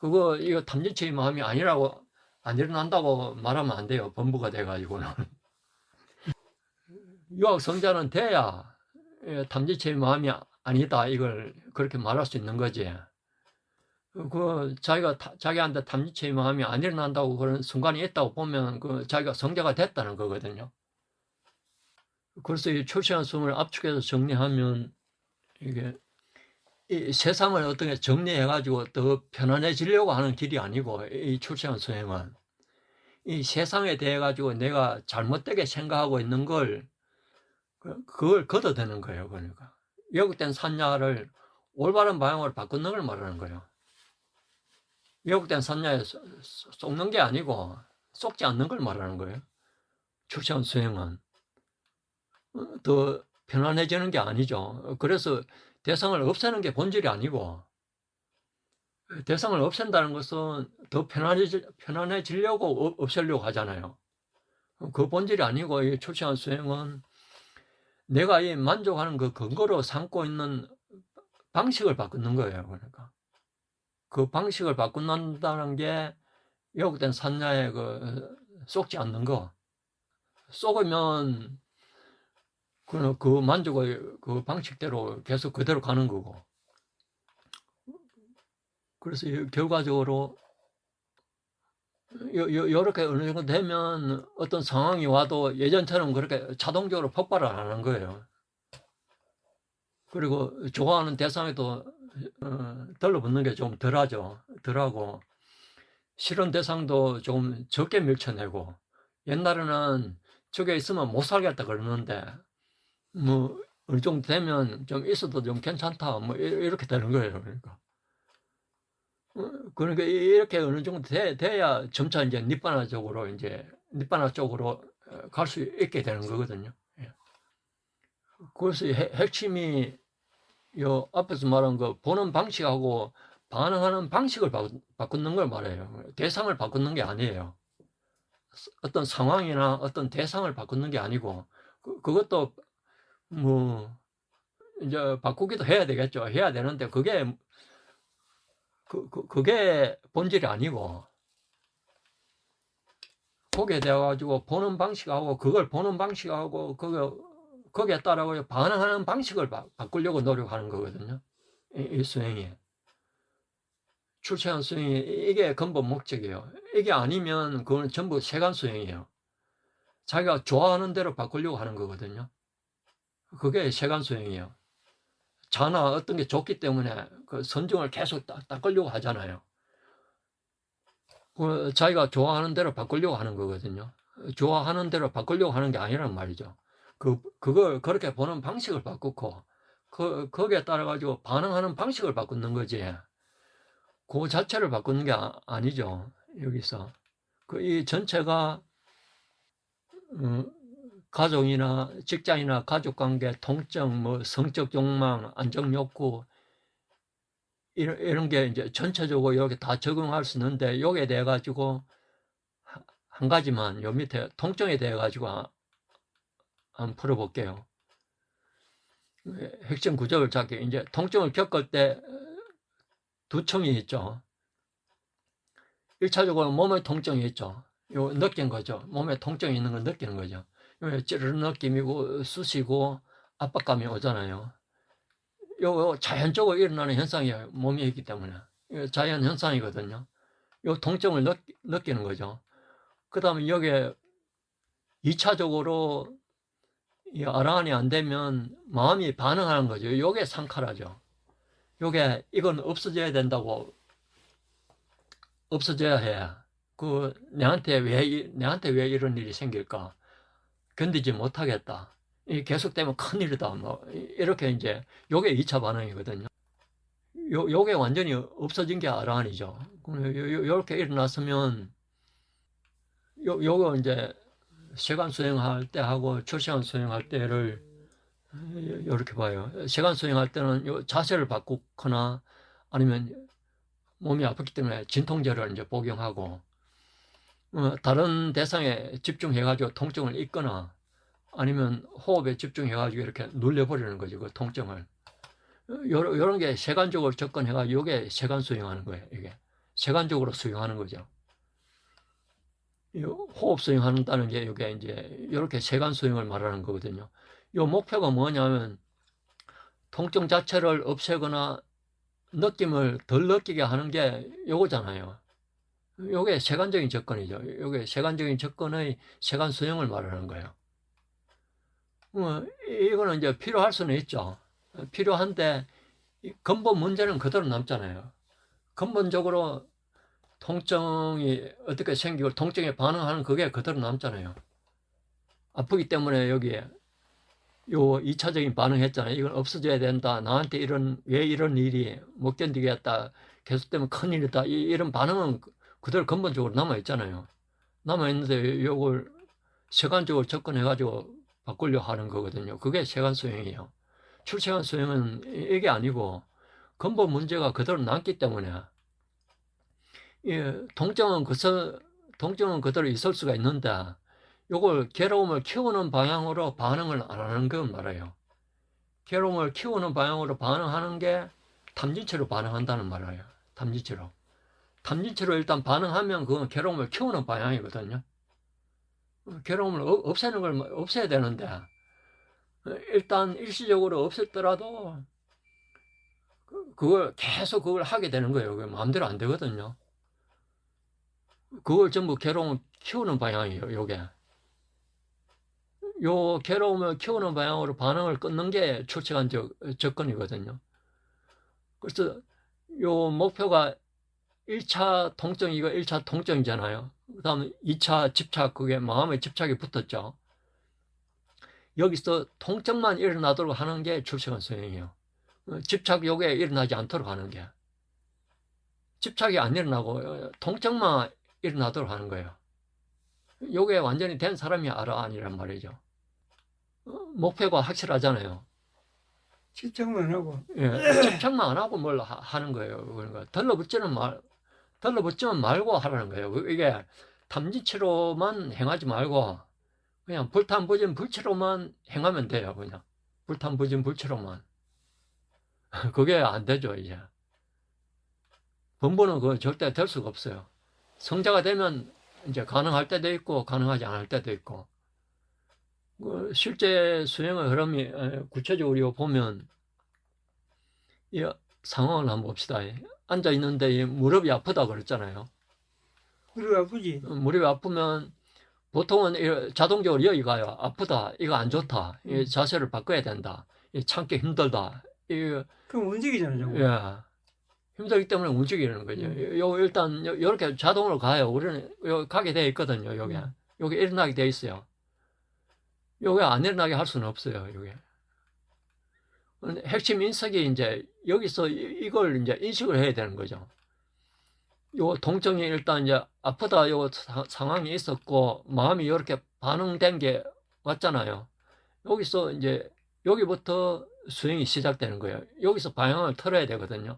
이거 탐진치의 마음이 안 일어난다고 말하면 안 돼요. 범부가 돼가지고는. 유학성자는 돼야 탐진치의 마음이 아니다. 이걸 그렇게 말할 수 있는 거지. 자기한테 탐진치의 마음이 안 일어난다고 그런 순간이 있다고 보면 자기가 성자가 됐다는 거거든요. 그래서 이 출생한 숨을 압축해서 정리하면 이게 이 세상을 어떻게 정리해가지고 더 편안해지려고 하는 길이 아니고 이 출생한 수행은 이 세상에 대해 가지고 내가 잘못되게 생각하고 있는 그걸 걷어대는 거예요. 그러니까 왜곡된 산야를 올바른 방향으로 바꾸는 걸 말하는 거예요. 왜곡된 산야에 속는 게 아니고 속지 않는 걸 말하는 거예요. 출생한 수행은 더 편안해지는 게 아니죠. 그래서 대상을 없애는 게 본질이 아니고, 대상을 없앤다는 것은 더 편안해지려고 없애려고 하잖아요. 그 본질이 아니고, 이 출생한 수행은 내가 이 만족하는 그 근거로 삼고 있는 방식을 바꾸는 거예요. 그러니까. 그 방식을 바꾼다는 게 왜곡된 산야에 속지 않는 거. 속으면 그 만족의 그 방식대로 계속 그대로 가는 거고. 그래서 결과적으로 이렇게 어느 정도 되면 어떤 상황이 와도 예전처럼 그렇게 자동적으로 폭발을 안 하는 거예요. 그리고 좋아하는 대상에도 들러붙는 게 좀 덜하고 싫은 대상도 좀 적게 밀쳐내고, 옛날에는 저게 있으면 못 살겠다 그러는데 뭐 어느 정도 되면 좀 있어도 좀 괜찮다 뭐 이렇게 되는 거예요. 그러니까 이렇게 어느 정도 돼야 점차 이제 니바나 쪽으로 갈 수 있게 되는 거거든요. 예. 그래서 핵심이 요 앞에서 말한 거 보는 방식하고 반응하는 방식을 바꾸는 걸 말해요. 대상을 바꾸는 게 아니에요. 어떤 상황이나 어떤 대상을 바꾸는 게 아니고 그것도 뭐 이제 바꾸기도 해야 되겠죠. 해야 되는데 그게 본질이 아니고, 거기에 대해 가지고 보는 방식하고 그걸 보는 방식하고 거기에 따라 반응하는 방식을 바꾸려고 노력하는 거거든요. 이 수행이. 출세한 수행이 이게 근본 목적이에요. 이게 아니면 그건 전부 세간 수행이에요. 자기가 좋아하는 대로 바꾸려고 하는 거거든요. 그게 세간 수행이에요. 자나 어떤 게 좋기 때문에 그 선정을 계속 닦으려고 하잖아요. 자기가 좋아하는 대로 바꾸려고 하는 거거든요. 좋아하는 대로 바꾸려고 하는 게 아니란 말이죠. 그걸 그렇게 보는 방식을 바꾸고, 거기에 따라가지고 반응하는 방식을 바꾸는 거지. 그 자체를 바꾸는 게 아니죠. 여기서. 이 전체가, 가족이나 직장이나 가족관계, 통증, 뭐 성적 욕망, 안정 욕구, 이런 게 이제 전체적으로 이렇게 다 적응할 수 있는데, 여기에 대해 가지고 한 가지만, 요 밑에 통증에 대해 가지고 한번 풀어볼게요. 핵심 구조를 잡게, 이제 통증을 겪을 때 두 층이 있죠. 1차적으로 몸의 통증이 있죠. 요 느낀 거죠. 몸에 통증이 있는 걸 느끼는 거죠. 찌르는 느낌이고 쑤시고 압박감이 오잖아요. 요 자연적으로 일어나는 현상이에요. 몸이 있기 때문에. 자연 현상이거든요. 요 통증을 느끼는 거죠. 그 다음에 여기에 2차적으로 이 아라한이 안 되면 마음이 반응하는 거죠. 요게 상카라죠. 요게 이건 없어져야 된다고, 없어져야 해. 내한테 왜 이런 일이 생길까? 견디지 못하겠다. 이 계속되면 큰일이다. 뭐, 이렇게 이제, 요게 2차 반응이거든요. 요게 완전히 없어진 게 아라한이죠. 요렇게 일어났으면, 요거 이제, 세간 수행할 때 하고, 출시간 수행할 때를, 요렇게 봐요. 세간 수행할 때는 요 자세를 바꾸거나, 아니면 몸이 아프기 때문에 진통제를 이제 복용하고, 다른 대상에 집중해가지고 통증을 잊거나, 아니면 호흡에 집중해가지고 이렇게 눌려버리는 거죠. 그 통증을. 요런 게 세간적으로 접근해가지고 요게 세간 수행하는 거예요. 이게. 세간적으로 수행하는 거죠. 호흡 수행한다는 게 요게 이제 요렇게 세간 수행을 말하는 거거든요. 요 목표가 뭐냐면 통증 자체를 없애거나 느낌을 덜 느끼게 하는 게 요거잖아요. 요게 세간적인 접근이죠. 요게 세간적인 접근의 세간 수행을 말하는 거예요. 이거는 이제 필요할 수는 있죠. 필요한데 근본 문제는 그대로 남잖아요. 근본적으로 통증이 어떻게 생기고 통증에 반응하는 그게 그대로 남잖아요. 아프기 때문에 여기에 요 2차적인 반응했잖아요. 이건 없어져야 된다. 나한테 왜 이런 일이 못 견디겠다. 계속되면 큰일이다. 이런 반응은 그대로 근본적으로 남아있잖아요. 남아있는데 요걸 세간적으로 접근해가지고 바꾸려고 하는 거거든요. 그게 세간 수행이에요. 출세간 수행은 이게 아니고 근본 문제가 그대로 남기 때문에 통증은 그대로 있을 수가 있는데 요걸 괴로움을 키우는 방향으로 반응을 안 하는 건 말이에요. 괴로움을 키우는 방향으로 반응하는 게 탐진치로 반응한다는 말이에요. 탐진치로. 탐진치로 일단 반응하면 그건 괴로움을 키우는 방향이거든요. 괴로움을 없애는 걸 없애야 되는데 일단 일시적으로 없앴더라도 그걸 하게 되는 거예요. 그게 마음대로 안 되거든요. 그걸 전부 괴로움을 키우는 방향이에요. 요게. 요 괴로움을 키우는 방향으로 반응을 끊는 게 출세간 접근이거든요. 그래서 요 목표가 1차 통증이고 1차 통증이잖아요. 그 다음에 2차 집착, 그게 마음의 집착이 붙었죠. 여기서 통증만 일어나도록 하는 게 출세간 수행이에요. 집착 요게 일어나지 않도록 하는 게. 집착이 안 일어나고 통증만 일어나도록 하는 거예요. 요게 완전히 된 사람이 아라한이란 말이죠. 목표가 확실하잖아요. 집착만 하고. 예, 집착만 안 하고 뭘 하는 거예요. 그러니까 달라붙지만 말고 하라는 거예요. 이게 탐진치로만 행하지 말고 그냥 불탄부진 불치로만 행하면 돼요. 그냥 불탄부진 불치로만. 그게 안 되죠. 이제 본부는 그거 절대 될 수가 없어요. 성자가 되면 이제 가능할 때도 있고 가능하지 않을 때도 있고 실제 수행의 흐름이 구체적으로 보면 이 상황을 한번 봅시다. 앉아 있는데 무릎이 아프다 그랬잖아요. 무릎 아프지? 무릎이 아프면 보통은 자동적으로 여기 가요. 아프다, 이거 안 좋다, 이 자세를 바꿔야 된다, 참기 힘들다. 그럼 움직이잖아, 저거. 예, 힘들기 때문에 움직이는 거죠. 요 일단 이렇게 자동으로 가요. 우리는 요 가게 돼 있거든요. 요게 일어나게 돼 있어요. 요게 안 일어나게 할 수는 없어요. 요게 핵심 인식이 이제 여기서 이걸 이제 인식을 해야 되는 거죠. 요 통증이 일단 이제 아프다 요 상황이 있었고 마음이 이렇게 반응된 게 왔잖아요. 여기서 이제 여기부터 수행이 시작되는 거예요. 여기서 방향을 틀어야 되거든요.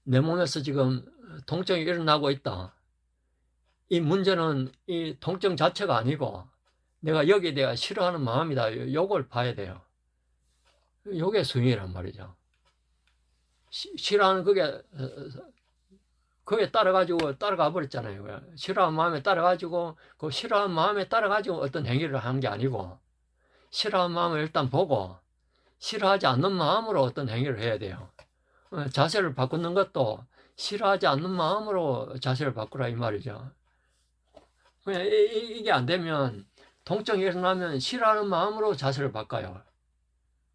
내 몸에서 지금 통증이 일어나고 있다. 이 문제는 이 통증 자체가 아니고 내가 여기에 대해 싫어하는 마음이다. 요걸 봐야 돼요. 요게 수행이란 말이죠. 싫어하는 그게 따라가지고 따라가 버렸잖아요. 싫어하는 마음에 따라가지고 그 싫어하는 마음에 따라가지고 어떤 행위를 한 게 아니고 싫어하는 마음을 일단 보고 싫어하지 않는 마음으로 어떤 행위를 해야 돼요. 자세를 바꾸는 것도 싫어하지 않는 마음으로 자세를 바꾸라 이 말이죠. 그냥 이게 안 되면 통증이 일어나면 싫어하는 마음으로 자세를 바꿔요.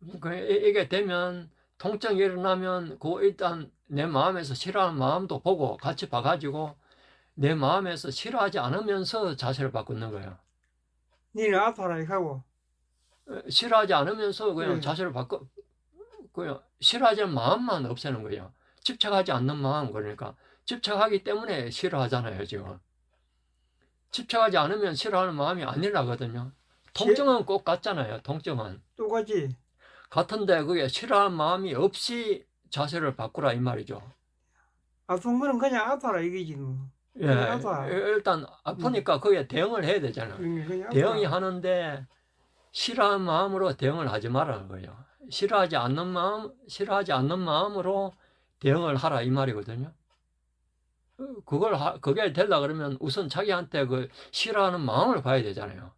이게 되면 통증이 일어나면 일단 내 마음에서 싫어하는 마음도 보고 같이 봐가지고 내 마음에서 싫어하지 않으면서 자세를 바꾸는 거예요. 니는 아파라 이렇게 하고. 싫어하지 않으면서 그냥 자세를 그냥 싫어하지 않는 마음만 없애는 거예요. 집착하지 않는 마음. 그러니까 집착하기 때문에 싫어하잖아요 지금. 집착하지 않으면 싫어하는 마음이 안 일어나거든요. 통증은 꼭 같잖아요. 통증은 똑같지? 같은데 그게 싫어하는 마음이 없이 자세를 바꾸라 이 말이죠. 아픈 거는 그냥 아파라 이거지 뭐. 예, 아파. 일단 아프니까 거기에 대응을 해야 되잖아요. 그냥 대응이 아파라. 하는데 싫어하는 마음으로 대응을 하지 말라는 거예요. 싫어하지 않는 마음으로 대응을 하라 이 말이거든요. 그게 되려 그러면 우선 자기한테 그 싫어하는 마음을 봐야 되잖아요.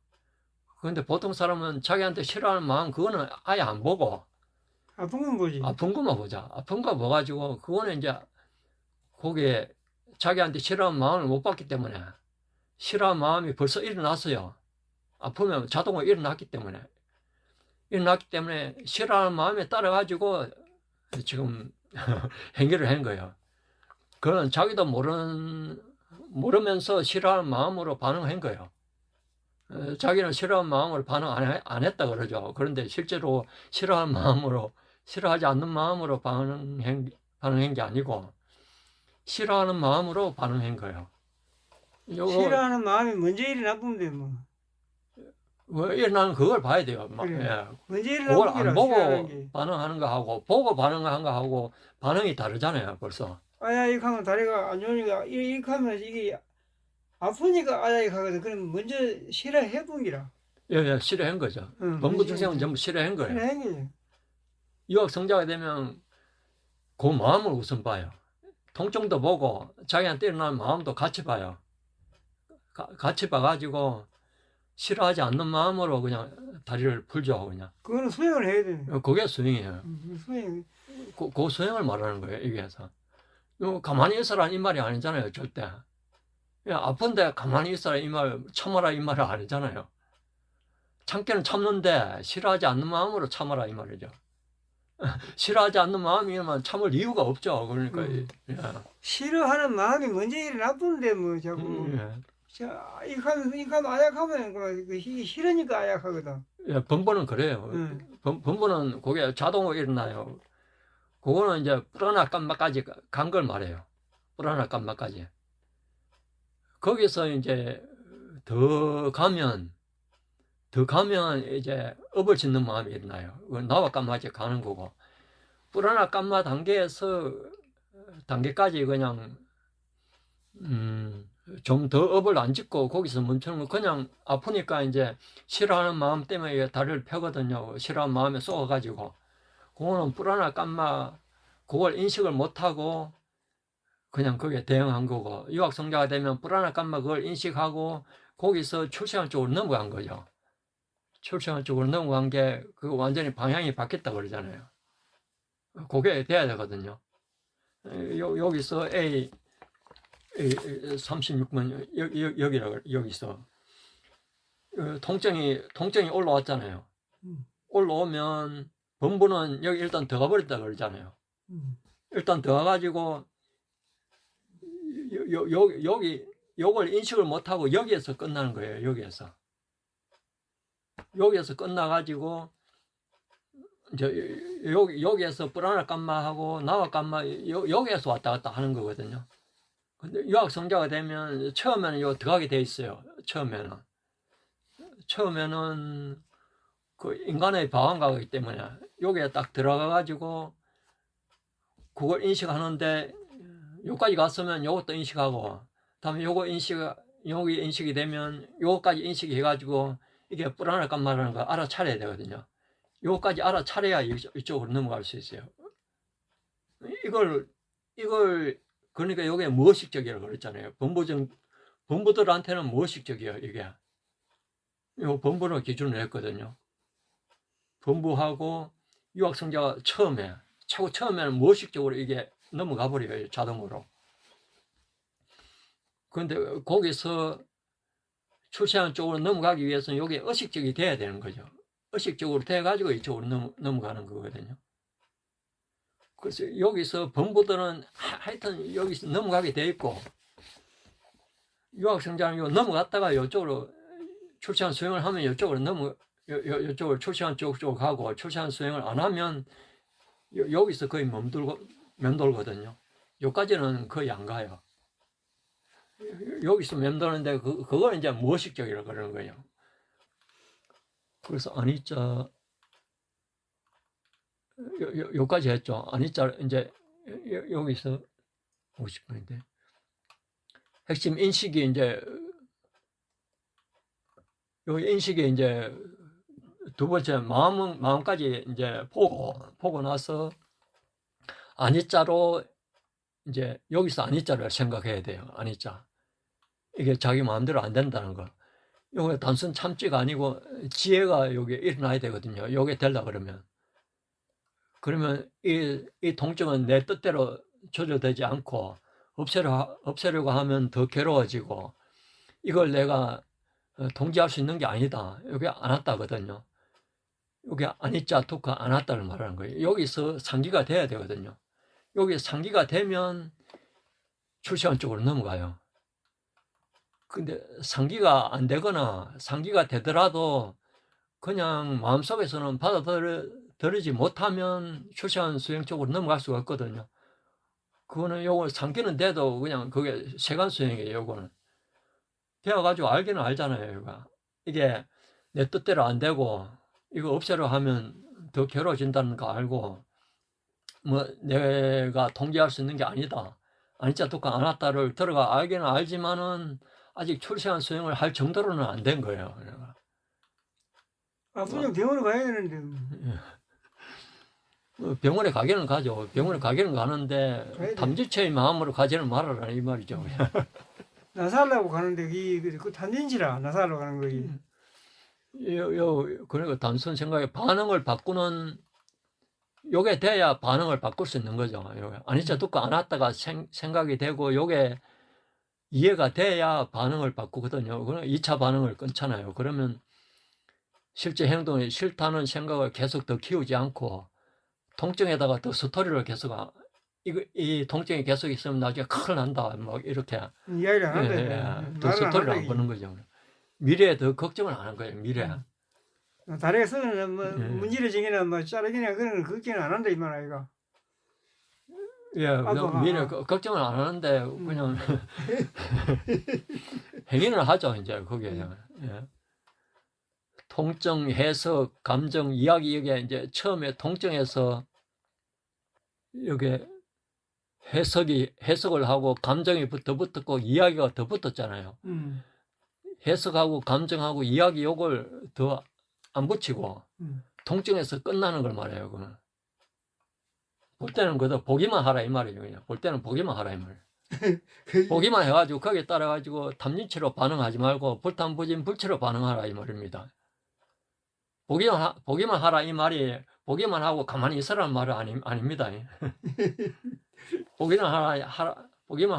그런데 보통 사람은 자기한테 싫어하는 마음 그거는 아예 안 보고 아픈 건 뭐지? 아픈 것만 보자. 아픈 거 봐가지고 그거는 이제 거기에 자기한테 싫어하는 마음을 못 봤기 때문에 싫어하는 마음이 벌써 일어났어요. 아프면 자동으로 일어났기 때문에 싫어하는 마음에 따라가지고 지금 행위를 한 거예요. 그건 자기도 모르면서 싫어하는 마음으로 반응한 거예요. 자기는 싫어하는 마음으로 반응 안 했다 그러죠. 그런데 실제로 싫어하지 않는 마음으로 반응한 게 아니고 싫어하는 마음으로 반응한 거예요. 싫어하는 마음이 먼저 일어나보면 뭐. 일어나는 그걸 봐야 돼요. 그래. 예. 먼저 그걸 안 일어나보기라 보고 싫어하는 게. 반응하는 거 하고 보고 반응한 거 하고 반응이 다르잖아요. 벌써. 아야 이렇게 하면 다리가 안 좋으니까 이렇게 하면 이게 아프니까 아야 이렇게 하거든. 그럼 먼저 싫어해 본기라. 예, 싫어한 거죠. 범부증생은 전부 싫어한 거예요. 싫어한 거지. 유학성자가 되면 그 마음을 우선 봐요. 통증도 보고 자기한테 일어나는 마음도 같이 봐요. 같이 봐가지고 싫어하지 않는 마음으로 그냥 다리를 풀죠. 그냥. 그거는 수행을 해야 돼. 그게 수행이에요. 수행. 그 수행을 말하는 거예요. 여기에서. 가만히 있어라 이 말이 아니잖아요. 절대. 야, 아픈데 가만히 있어라 이 말, 참아라 이 말은 아니잖아요. 참기는 참는데 싫어하지 않는 마음으로 참아라 이 말이죠. 싫어하지 않는 마음이면 참을 이유가 없죠. 그러니까 예. 싫어하는 마음이 먼저 일어나보는데 뭐 자꾸 자, 이거 하면 아약하면 그 싫으니까 아약하거든. 예, 번번은 그래요. 번번은 그게 자동으로 일어나요. 그거는 이제 뿌라나 깜막까지 간 걸 말해요. 뿌라나 깜막까지. 거기서 이제 더 가면 이제 업을 짓는 마음이 일어나요. 나와 깜마지 가는 거고. 뿌라나 깜마 단계까지 그냥 좀 더 업을 안 짓고 거기서 멈추는 거. 그냥 아프니까 이제 싫어하는 마음 때문에 다리를 펴거든요. 싫어하는 마음에 쏘아가지고. 그거는 뿌라나 깜마 그걸 인식을 못하고 그냥 거기에 대응한 거고, 유학성자가 되면 뿌라나 깜마 그걸 인식하고 거기서 출생한 쪽으로 넘어간 거죠. 출생한 쪽으로 넘어간 게 그 완전히 방향이 바뀌었다 그러잖아요. 그게 돼야 되거든요. 여기서 A 36번 여기서 통증이 올라왔잖아요. 올라오면 본부는 여기 일단 들어가 버렸다 그러잖아요. 일단 들어가가지고 여기 요걸 인식을 못하고 여기에서 끝나는 거예요. 여기에서 끝나가지고 이제 여기에서 불안할 깜마하고 나와 깜마 여기에서 왔다 갔다 하는 거거든요. 근데 유학성자가 되면 처음에는 요 들어가게 돼 있어요. 처음에는 그 인간의 방황가기 때문에 여기에 딱 들어가가지고 그걸 인식하는데 요까지 갔으면 요것도 인식하고 다음에 여기 인식이 되면 요거까지 인식이 해가지고 이게 불안할 깜마라는 거 알아차려야 되거든요. 요거까지 알아차려야 이쪽으로 넘어갈 수 있어요. 이걸 그러니까 요게 무의식적이라고 그랬잖아요. 본부들한테는 무의식적이에요. 이게 요 본부를 기준으로 했거든요. 본부하고 유학생자가 처음에는 무의식적으로 이게 넘어가 버려요. 자동으로. 그런데 거기서 출세하는 쪽으로 넘어가기 위해서는 이게 의식적이 돼야 되는 거죠. 의식적으로 돼가지고 이쪽으로 넘어가는 거거든요. 그래서 여기서 본부들은 하여튼 여기서 넘어가게 돼 있고 유학생자는 넘어갔다가 이쪽으로 출세한 수행을 하면 이쪽으로 출세한 쪽으로 가고 출세한 수행을 안 하면 여기서 거의 맴돌거든요. 여기까지는 거의 안 가요. 여기서 맴도는데 그걸 이제 무의식적이라고 그러는 거예요. 그래서 아니자 여기까지 했죠. 아니자 이제 여기서 50분인데 핵심 인식이 이제 요 인식이 이제 두 번째 마음까지 이제 보고 나서 아니자로 이제 여기서 아니자를 생각해야 돼요. 아니자. 이게 자기 마음대로 안 된다는 거. 요게 단순 참지가 아니고 지혜가 여기 일어나야 되거든요. 요게 되려 그러면 이 통증은 내 뜻대로 조절되지 않고 없애려고 하면 더 괴로워지고 이걸 내가 통제할 수 있는 게 아니다. 여기 아나타거든요. 여기 아니자 두카 아나타를 말하는 거예요. 여기서 상기가 돼야 되거든요. 여기 상기가 되면 출세한 쪽으로 넘어가요. 근데 상기가 안 되거나 상기가 되더라도 그냥 마음속에서는 받아들이지 못하면 출세한 수행 쪽으로 넘어갈 수가 없거든요. 그거는 요거 상기는 돼도 그냥 그게 세간 수행이에요. 요거는 되어가지고 알기는 알잖아요. 이게 내 뜻대로 안 되고 이거 없애려 하면 더 괴로워진다는 거 알고 뭐 내가 통제할 수 있는 게 아니다. 아니자 두카 아나타를 들어가 알기는 알지만은 아직 출세한 수행을 할 정도로는 안 된 거예요. 아프면 병원에 가야 되는데. 병원에 가기는 가죠. 병원에 가기는 가는데 탐지체의 마음으로 가지는 말아라 이 말이죠. 나살라고 가는데 그 탄진지라 나살라고 가는 거지. 그러니까 단순 생각에 반응을 바꾸는 요게 돼야 반응을 바꿀 수 있는 거죠. 아니자 두카 아나타가 생각이 되고 요게 이해가 돼야 반응을 바꾸거든요. 그럼 2차 반응을 끊잖아요. 그러면 실제 행동이 싫다는 생각을 계속 더 키우지 않고 통증에다가 더 스토리를 계속 이 통증이 계속 있으면 나중에 큰일 난다. 막 이렇게 이야기를 안 한다. 더 스토리를 안 보는 거죠. 미래에 더 걱정을 안 한 거예요. 미래. 다리에서는 뭐 문지르지기나 뭐 자르기나 그런 거 걱정을 안 한다 이 말 아이가. 예, 미래 걱정을 안 하는데 그냥 행위를 하죠. 이제 거기에. 예. 통증, 해석, 감정, 이야기 이게 이제 처음에 통증에서 이게 해석을 하고 감정이 더 붙었고 이야기가 더 붙었잖아요. 해석하고 감정하고 이야기 요걸 더 안 붙이고 통증에서 끝나는 걸 말해요. 그건. 볼 때는 그래도 보기만 하라 이 말이에요. 그냥. 볼 때는 보기만 하라 이 말. 보기만 해가지고 거기에 따라가지고 탐진치로 반응하지 말고 불탄부진 불치로 반응하라 이 말입니다. 보기만 하라 이 말이 보기만 하고 가만히 있으라는 말은 아닙니다. 보기만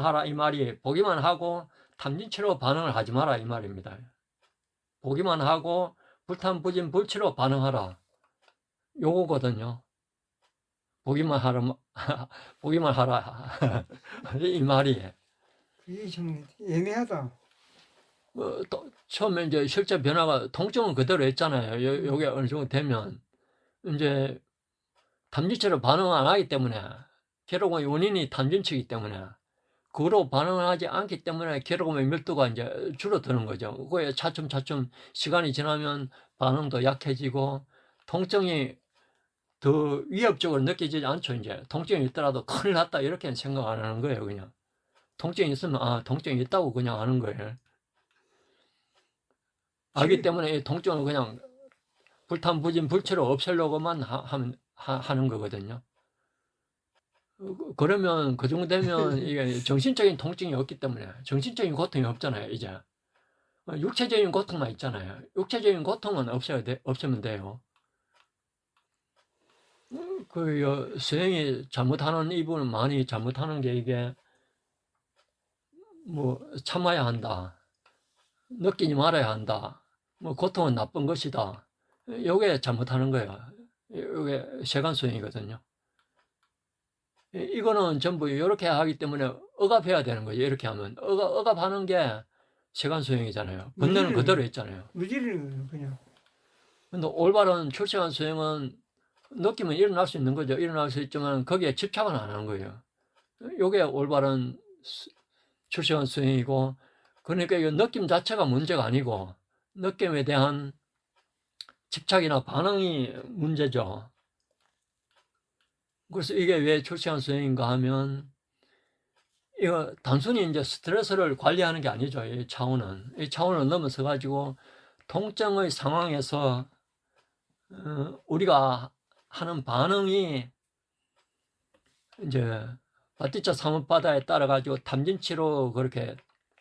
하라 이 말이 보기만 하고 탐진치로 반응을 하지 마라 이 말입니다. 보기만 하고 불탐부진 불치로 반응하라. 요거거든요. 보기만 하라 이 말이. 그게 좀 애매하다. 또 처음에 이제 실제 변화가 통증은 그대로 했잖아요. 요게 어느 정도 되면 이제 탐진치로 반응 안 하기 때문에 괴로움의 원인이 탐진치이기 때문에 그로 반응하지 않기 때문에 괴로움의 밀도가 이제 줄어드는 거죠. 그게 차츰 시간이 지나면 반응도 약해지고 통증이 더 위협적으로 느껴지지 않죠. 이제 통증이 있더라도 큰일 났다 이렇게 생각 안 하는 거예요. 그냥 통증이 있으면 통증이 있다고 그냥 아는 거예요. 알기 때문에 이 통증을 그냥 불탐부진 불치로 없애려고만 하는 거거든요. 그러면 그 정도 되면 이게 정신적인 통증이 없기 때문에 정신적인 고통이 없잖아요. 이제 육체적인 고통만 있잖아요. 육체적인 고통은 없으면 돼요. 수행이 잘못하는 이분은 많이 잘못하는 게 이게 뭐 참아야 한다, 느끼지 말아야 한다, 뭐 고통은 나쁜 것이다. 요게 잘못하는 거예요. 요게 세간수행이거든요. 이거는 전부 이렇게 하기 때문에 억압해야 되는 거죠. 이렇게 하면 억압하는 게 세간수행이잖아요. 본능은 그대로 있잖아요. 무지르는 거예요, 그냥. 근데 올바른 출세간 수행은 느끼면 일어날 수 있는 거죠. 일어날 수 있지만 거기에 집착은 안 하는 거예요. 요게 올바른 출세간 수행이고, 그러니까 이 느낌 자체가 문제가 아니고 느낌에 대한 집착이나 반응이 문제죠. 그래서 이게 왜 출세간 수행인가 하면 이거 단순히 이제 스트레스를 관리하는 게 아니죠. 이 차원을 넘어서 가지고 통증의 상황에서 우리가 하는 반응이 이제 바티자 사뭇바다에 따라 가지고 탐진치로 그렇게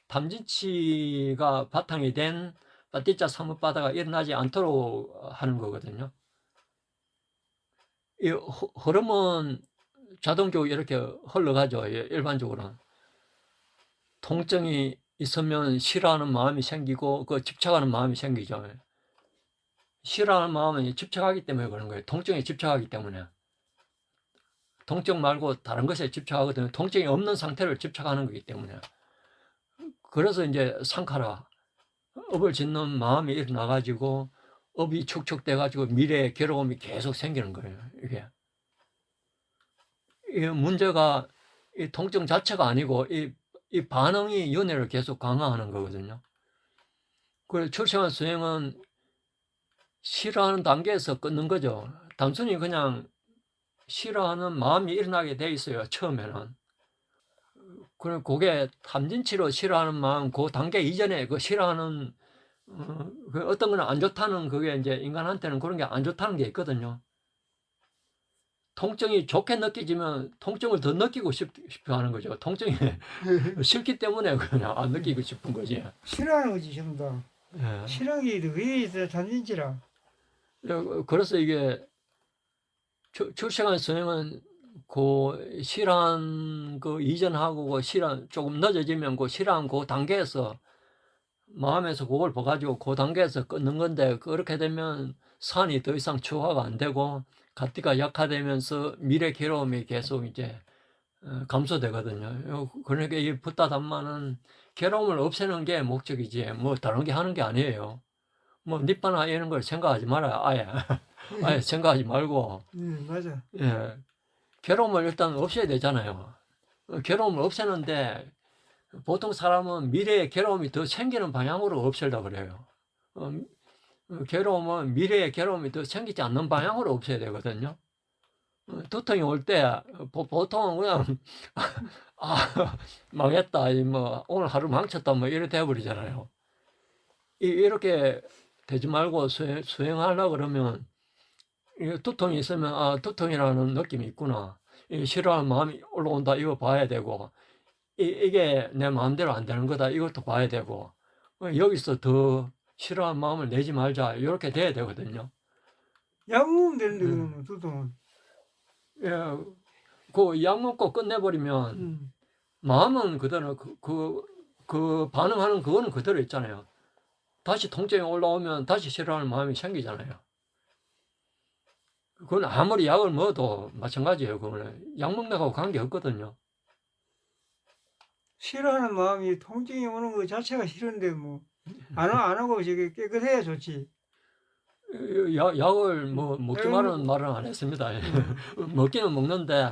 탐진치가 바탕이 된 바티자 사뭇바다가 일어나지 않도록 하는 거거든요. 이 흐름은 자동적으로 이렇게 흘러가죠. 일반적으로는 통증이 있으면 싫어하는 마음이 생기고 그 집착하는 마음이 생기죠. 싫어하는 마음은 집착하기 때문에 그런 거예요. 통증에 집착하기 때문에. 통증 말고 다른 것에 집착하거든요. 통증이 없는 상태를 집착하는 거기 때문에. 그래서 이제 상카라, 업을 짓는 마음이 일어나가지고 업이 축적돼가지고 미래의 괴로움이 계속 생기는 거예요. 이게 문제가 이 통증 자체가 아니고 이 반응이 연애를 계속 강화하는 거거든요. 그래서 출생한 수행은 싫어하는 단계에서 끊는 거죠. 단순히 그냥 싫어하는 마음이 일어나게 돼 있어요. 처음에는. 그럼 그게 탐진치로 싫어하는 마음, 그 단계 이전에 그 싫어하는 그 어떤 거는 안 좋다는 그게 이제 인간한테는 그런 게 안 좋다는 게 있거든요. 통증이 좋게 느껴지면 통증을 더 느끼고 싶어 하는 거죠. 통증이 싫기 때문에 그냥 안 느끼고 싶은 거지. 싫어하는 거지, 전부 다. 예. 싫어하는 게 왜 있어, 단진치라. 그래서 이게 출생한 수행은 그 싫어한 그 이전하고 그 싫어한 조금 늦어지면 그 싫어한 그 단계에서 마음에서 그걸 봐가지고 그 단계에서 끊는 건데, 그렇게 되면 산이 더 이상 추화가 안 되고 가티가 약화되면서 미래 괴로움이 계속 이제 감소되거든요. 그러니까 이 붓다 담마는 괴로움을 없애는 게 목적이지 뭐 다른 게 하는 게 아니에요. 뭐 니빠나 이런 걸 생각하지 말아요. 아예 생각하지 말고. 맞아. 예. 괴로움을 일단 없애야 되잖아요. 괴로움을 없애는데 보통 사람은 미래에 괴로움이 더 생기는 방향으로 없애려고 그래요. 괴로움은 미래에 괴로움이 더 생기지 않는 방향으로 없애야 되거든요. 두통이 올 때 보통은 그냥 망했다, 뭐 오늘 하루 망쳤다, 뭐 이렇게 돼버리잖아요. 이렇게 되지 말고 수행하려고 그러면 두통이 있으면 두통이라는 느낌이 있구나, 싫어하는 마음이 올라온다, 이거 봐야 되고, 이게 내 마음대로 안 되는 거다, 이것도 봐야 되고, 여기서 더 싫어하는 마음을 내지 말자, 이렇게 돼야 되거든요. 약 먹으면 되는데 그러면 두통은. 예, 그 약 먹고 끝내버리면 마음은 그대로 그 반응하는 그거는 그대로 있잖아요. 다시 통증이 올라오면 다시 싫어하는 마음이 생기잖아요. 그건 아무리 약을 먹어도 마찬가지예요. 그거는 약 먹는 거하고 관계 없거든요. 싫어하는 마음이 통증이 오는 것 자체가 싫은데 뭐 안 하고 저게 깨끗해야 좋지. 약을 뭐 먹지 말라는 말은 안 했습니다. 먹기는 먹는데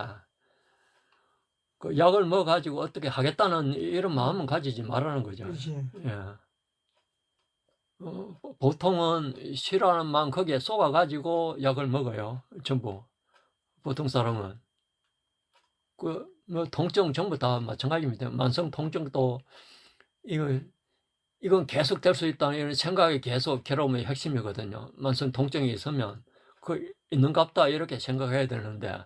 그 약을 먹어가지고 어떻게 하겠다는 이런 마음은 가지지 말라는 거죠. 그렇지. 예. 보통은 싫어하는 마음 거기에 쏟아가지고 약을 먹어요. 전부. 보통 사람은. 뭐 통증 전부 다 마찬가지입니다. 만성 통증도 이건 계속 될 수 있다는 이런 생각이 계속 괴로움의 핵심이거든요. 만성 통증이 있으면 그 있는갑다 이렇게 생각해야 되는데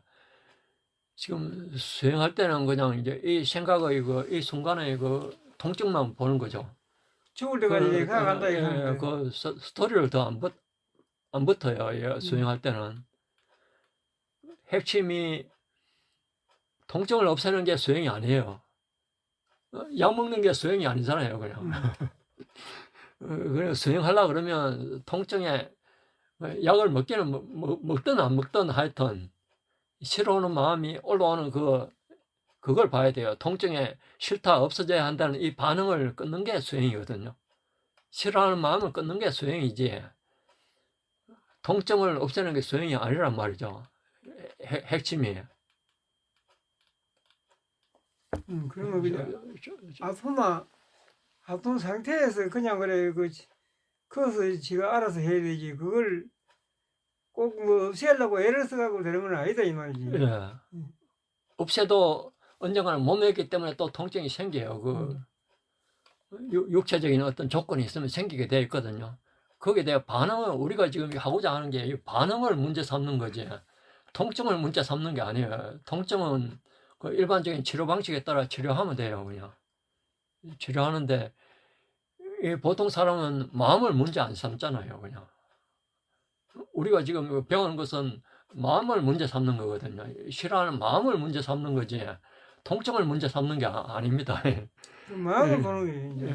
지금 수행할 때는 그냥 이제 이 생각의 이 순간의 그 통증만 보는 거죠. 죽을 때까지 생각한다 이거. 그 스토리를 더 안 붙어요. 예, 수행할 때는. 핵심이 통증을 없애는 게 수행이 아니에요. 약 먹는 게 수행이 아니잖아요, 그냥. 그래서 수행하려고 그러면 통증에 약을 먹기는 먹든 안 먹든 하여튼 싫어하는 마음이 올라오는 그걸 봐야 돼요. 통증에 싫다 없어져야 한다는 이 반응을 끊는 게 수행이거든요. 싫어하는 마음을 끊는 게 수행이지 통증을 없애는 게 수행이 아니란 말이죠. 핵심이에요. 그러면 그냥 아픈 상태에서 그냥 그래 그것을 지가 알아서 해야 되지. 그걸 꼭 뭐 없애려고 애를 써가고 되는 건 아니다 이 말이지. 예. 없애도 언젠가는 몸에 있기 때문에 또 통증이 생겨요. 육체적인 어떤 조건이 있으면 생기게 되어 있거든요. 거기에 대해 반응을 우리가 지금 하고자 하는 게 이 반응을 문제 삼는 거지. 통증을 문제 삼는 게 아니에요. 통증은 그 일반적인 치료 방식에 따라 치료하면 돼요, 그냥. 치료하는데 보통 사람은 마음을 문제 안 삼잖아요, 그냥. 우리가 지금 배우는 것은 마음을 문제 삼는 거거든요. 싫어하는 마음을 문제 삼는 거지. 통증을 문제 삼는 게 아닙니다. 마음을 보는 게 이제.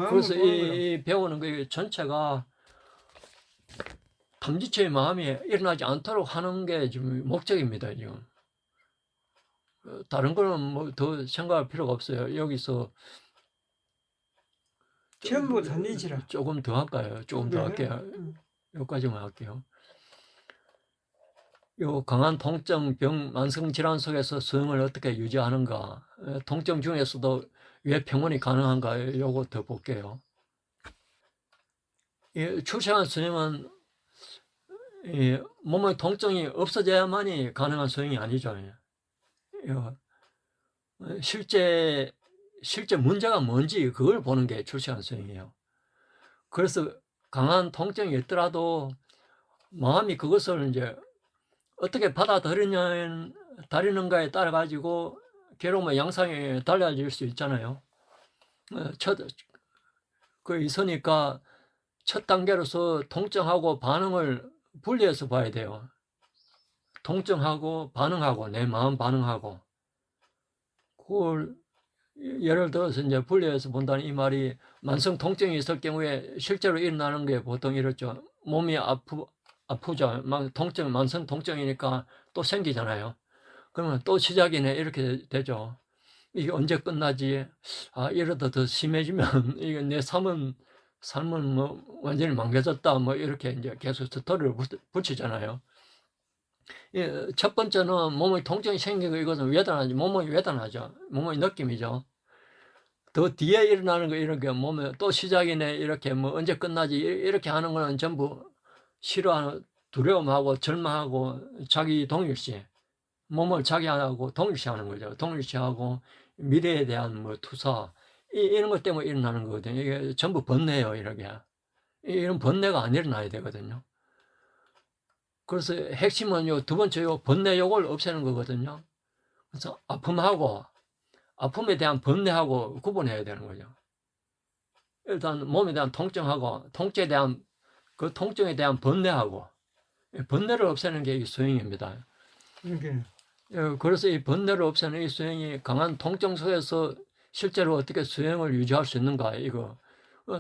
그래서 이 배우는 거 전체가 탐지체의 마음이 일어나지 않도록 하는 게 지금 목적입니다, 지금. 다른 거는 뭐 더 생각할 필요가 없어요. 여기서 전부 탐지치라. 조금 더 할까요? 조금 더 할게요. 여기까지만 할게요. 요 강한 통증, 병, 만성 질환 속에서 수행을 어떻게 유지하는가? 통증 중에서도 왜 평온이 가능한가? 요거 더 볼게요. 출생한 수행은 몸의 통증이 없어져야만이 가능한 수행이 아니죠. 실제 문제가 뭔지 그걸 보는 게 출생한 수행이에요. 그래서 강한 통증이 있더라도 마음이 그것을 이제 어떻게 받아들이는가에 따라 가지고 괴로움의 양상이 달라질 수 있잖아요. 있으니까 첫 단계로서 통증하고 반응을 분리해서 봐야 돼요. 통증하고 반응하고 내 마음 반응하고 그걸 예를 들어서 이제 분리해서 본다는 이 말이 만성 통증이 있을 경우에 실제로 일어나는 게 보통 이렇죠. 몸이 아프죠. 만성 통증이니까 또 생기잖아요. 그러면 또 시작이네 이렇게 되죠. 이게 언제 끝나지? 이러다 더 심해지면 이게 내 삶은 뭐 완전히 망가졌다 뭐 이렇게 이제 계속 스토리를 붙이잖아요. 첫 번째는 몸의 통증이 생기고 이것은 몸의 외단하죠. 몸의 느낌이죠. 더 뒤에 일어나는 거 이렇게 몸에 또 시작이네 이렇게 뭐 언제 끝나지 이렇게 하는 거는 전부 싫어하는 두려움하고 절망하고 자기 동일시 몸을 자기하고 동일시하는 거죠. 동일시하고 미래에 대한 뭐 투사 이런 것 때문에 일어나는 거거든요. 이게 전부 번뇌예요. 이렇게 이런 번뇌가 안 일어나야 되거든요. 그래서 핵심은 두 번째 번뇌 요걸 없애는 거거든요. 그래서 아픔에 대한 번뇌하고 구분해야 되는 거죠. 일단 몸에 대한 통증하고 통증에 대한 번뇌하고 번뇌를 없애는 게 이 수행입니다. 그러니까 그래서 이 번뇌를 없애는 이 수행이 강한 통증 속에서 실제로 어떻게 수행을 유지할 수 있는가, 이거.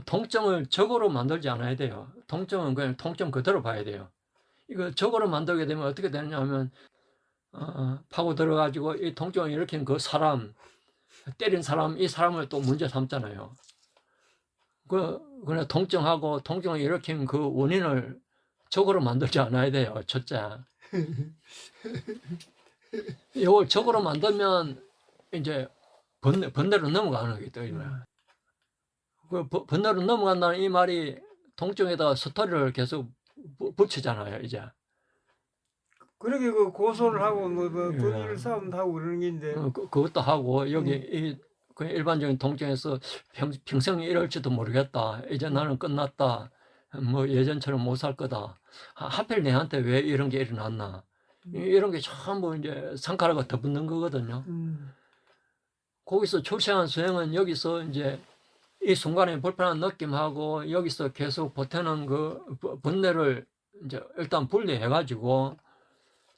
통증을 적으로 만들지 않아야 돼요. 통증은 그냥 통증 그대로 봐야 돼요. 이거 적으로 만들게 되면 어떻게 되느냐 하면, 파고 들어가지고 이 통증을 일으킨 그 사람, 때린 사람, 이 사람을 또 문제 삼잖아요. 그냥 통증하고 통증을 일으킨 그 원인을 적으로 만들지 않아야 돼요. 첫째. 이걸 적으로 만들면 이제 번뇌로 넘어가는 거기 때문에. 번뇌로 넘어간다는 이 말이 통증에다가 스토리를 계속 붙이잖아요, 이제. 그렇게 그 고소를 하고 뭐 예. 분일 싸움도 하고 그러는 게인데 그것도 하고, 여기 그냥 일반적인 통증에서 평생 이럴지도 모르겠다. 이제 나는 끝났다. 뭐 예전처럼 못 살 거다. 하필 내한테 왜 이런 게 일어났나. 이런 게 전부 이제 상카라가 덧붙는 거거든요. 거기서 출세한 수행은 여기서 이제 이 순간에 불편한 느낌하고 여기서 계속 버티는 그 번뇌를 이제 일단 분리해가지고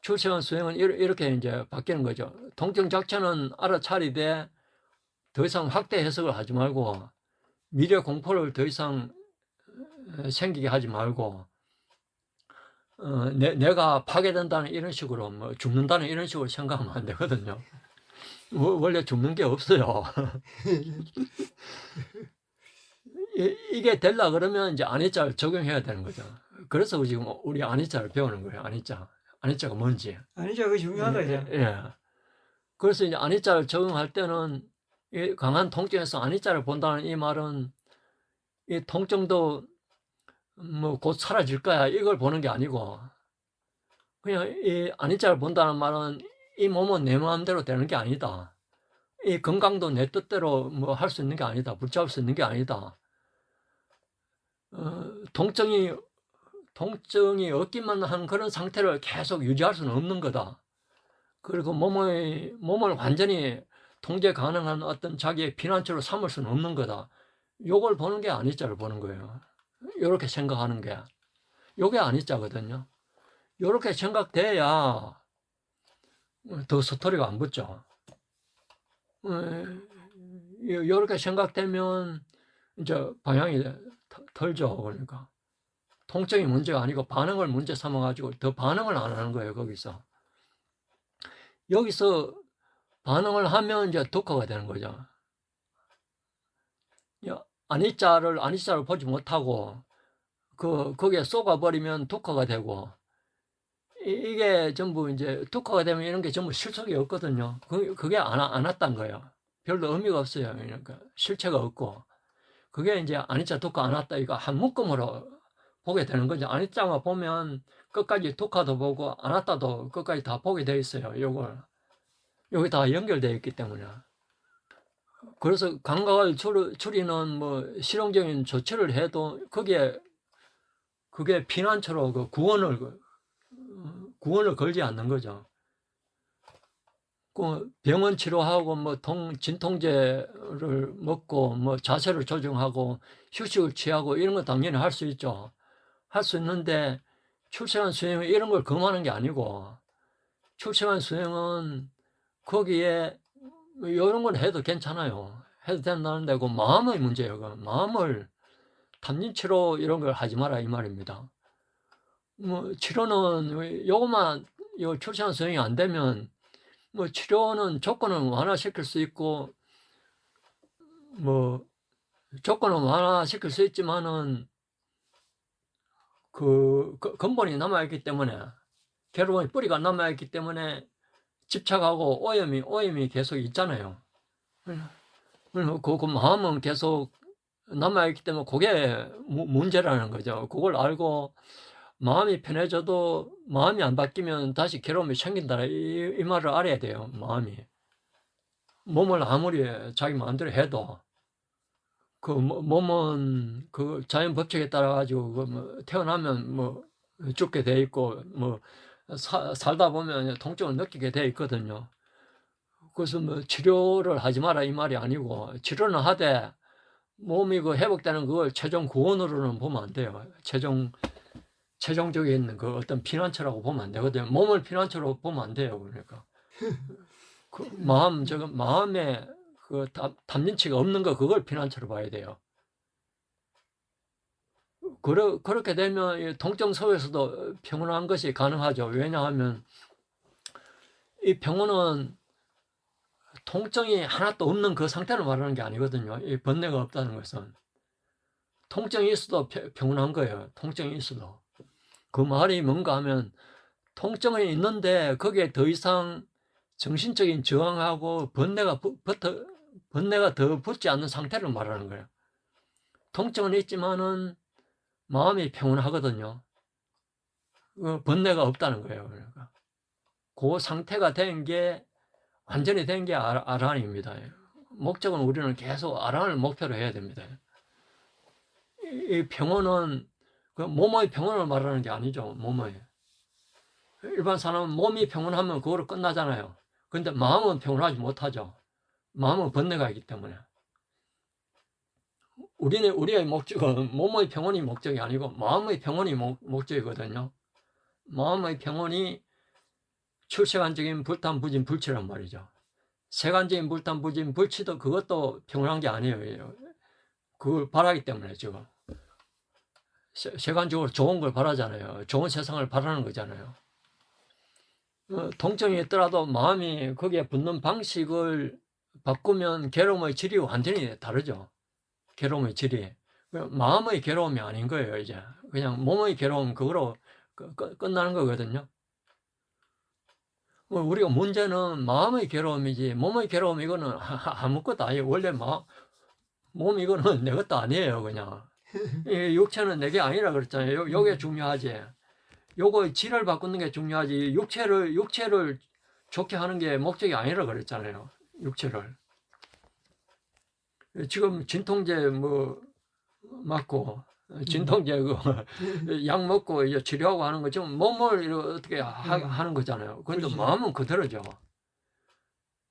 출세한 수행은 이렇게 이제 바뀌는 거죠. 통증 자체는 알아차리되 더 이상 확대 해석을 하지 말고 미래 공포를 더 이상 생기게 하지 말고 내가 파괴된다는 이런 식으로 뭐 죽는다는 이런 식으로 생각하면 안 되거든요. 원래 죽는 게 없어요. 이게 되려 그러면 이제 아니자를 적용해야 되는 거죠. 그래서 지금 우리 아니자를 배우는 거예요. 아니자가 뭔지. 아니죠, 그게 중요하다 이제. 예. 그래서 이제 아니자를 적용할 때는 이 강한 통증에서 아니자를 본다는 이 말은 이 통증도 뭐 곧 사라질 거야 이걸 보는 게 아니고 그냥 이 아니자를 본다는 말은 이 몸은 내 마음대로 되는 게 아니다. 이 건강도 내 뜻대로 뭐 할 수 있는 게 아니다. 붙잡을 수 있는 게 아니다. 통증이 없기만 한 그런 상태를 계속 유지할 수는 없는 거다. 그리고 몸을 완전히 통제 가능한 어떤 자기의 피난처로 삼을 수는 없는 거다. 요걸 보는 게 아니자를 보는 거예요. 요렇게 생각하는 게. 요게 아니자거든요. 요렇게 생각돼야 더 스토리가 안 붙죠. 요렇게 생각되면 이제 방향이 덜죠. 그러니까. 통증이 문제가 아니고 반응을 문제 삼아가지고 더 반응을 안 하는 거예요, 거기서. 여기서 반응을 하면 이제 덕후가 되는 거죠. 아니자를 보지 못하고, 거기에 쏘가버리면 덕후가 되고, 이게 전부 이제 덕후가 되면 이런 게 전부 실속이 없거든요. 그게 안 왔단 거예요. 별로 의미가 없어요. 그러니까 실체가 없고. 그게 이제 아니자 덕후 안 왔다 이거 한 묶음으로 보게 되는 거죠. 아니자만 보면 끝까지 덕후도 보고 안 왔다도 끝까지 다 보게 돼 있어요. 여기 다 연결되어 있기 때문에. 그래서 감각을 줄이는 뭐 실용적인 조치를 해도 그게 피난처로 그 구원을 걸지 않는 거죠. 그 병원 치료하고 뭐 진통제를 먹고 뭐 자세를 조정하고 휴식을 취하고 이런 거 당연히 할 수 있죠. 할 수 있는데 출생한 수행은 이런 걸 금하는 게 아니고 출생한 수행은 거기에 이런 건 해도 괜찮아요. 해도 된다는데 그 마음의 문제예요. 그 마음을 탐진치료 이런 걸 하지 마라 이 말입니다. 뭐 치료는 요것만 출생한 수행이 안 되면 뭐 치료는 조건은 완화시킬 수 있고 뭐 조건은 완화시킬 수 있지만은 그 근본이 남아있기 때문에 괴로움의 뿌리가 남아있기 때문에 집착하고 오염이 계속 있잖아요. 그 마음은 계속 남아있기 때문에 그게 문제라는 거죠. 그걸 알고 마음이 편해져도 마음이 안 바뀌면 다시 괴로움이 생긴다. 이 말을 알아야 돼요. 마음이. 몸을 아무리 자기 마음대로 해도 그 몸은 그 자연 법칙에 따라 가지고 뭐 태어나면 뭐 죽게 돼 있고 뭐 살다 보면 통증을 느끼게 돼 있거든요. 그래서 뭐 치료를 하지 마라 이 말이 아니고 치료는 하되 몸이 그 회복되는 그걸 최종 구원으로는 보면 안 돼요. 최종 최종적인 그 어떤 피난처라고 보면 안 되거든요. 몸을 피난처로 보면 안 돼요. 그러니까 그 마음에 그 담진치가 없는 거 그걸 피난처로 봐야 돼요. 그렇게 되면 이 통증 속에서도 평온한 것이 가능하죠. 왜냐하면 이 평온은 통증이 하나도 없는 그 상태를 말하는 게 아니거든요. 이 번뇌가 없다는 것은 통증이 있어도 평온한 거예요. 통증이 있어도. 그 말이 뭔가 하면 통증이 있는데 거기에 더 이상 정신적인 저항하고 번뇌가 더 붙지 않는 상태를 말하는 거예요. 통증은 있지만은 마음이 평온하거든요. 번뇌가 없다는 거예요. 그러니까 그 상태가 된 게 완전히 된 게 아란입니다. 목적은 우리는 계속 아란을 목표로 해야 됩니다. 이 평온은 그 몸의 평온을 말하는 게 아니죠. 몸의. 일반 사람은 몸이 평온하면 그거로 끝나잖아요. 근데 마음은 평온하지 못하죠. 마음은 번뇌가 있기 때문에. 우리의 목적은 몸의 평온이 목적이 아니고 마음의 평온이 목적이거든요. 마음의 평온이 출세관적인 불탄부진 불치란 말이죠. 세간적인 불탄부진 불치도 그것도 평온한 게 아니에요. 그걸 바라기 때문에 지금. 세간적으로 좋은 걸 바라잖아요. 좋은 세상을 바라는 거잖아요. 통증이 있더라도 마음이 거기에 붙는 방식을 바꾸면 괴로움의 질이 완전히 다르죠. 괴로움의 질이. 마음의 괴로움이 아닌 거예요, 이제. 그냥 몸의 괴로움, 그거로 끝나는 거거든요. 우리가 문제는 마음의 괴로움이지, 몸의 괴로움, 이거는 아무것도 아니에요. 원래 몸, 이거는 내 것도 아니에요, 그냥. 육체는 내게 아니라 그랬잖아요. 요게 중요하지. 요거 질을 바꾸는 게 중요하지. 육체를 좋게 하는 게 목적이 아니라 그랬잖아요. 육체를. 지금 진통제 맞고, 진통제 약 먹고 이제 치료하고 하는 거 지금 몸을 어떻게 하는 거잖아요. 근데 그렇지. 마음은 그대로죠.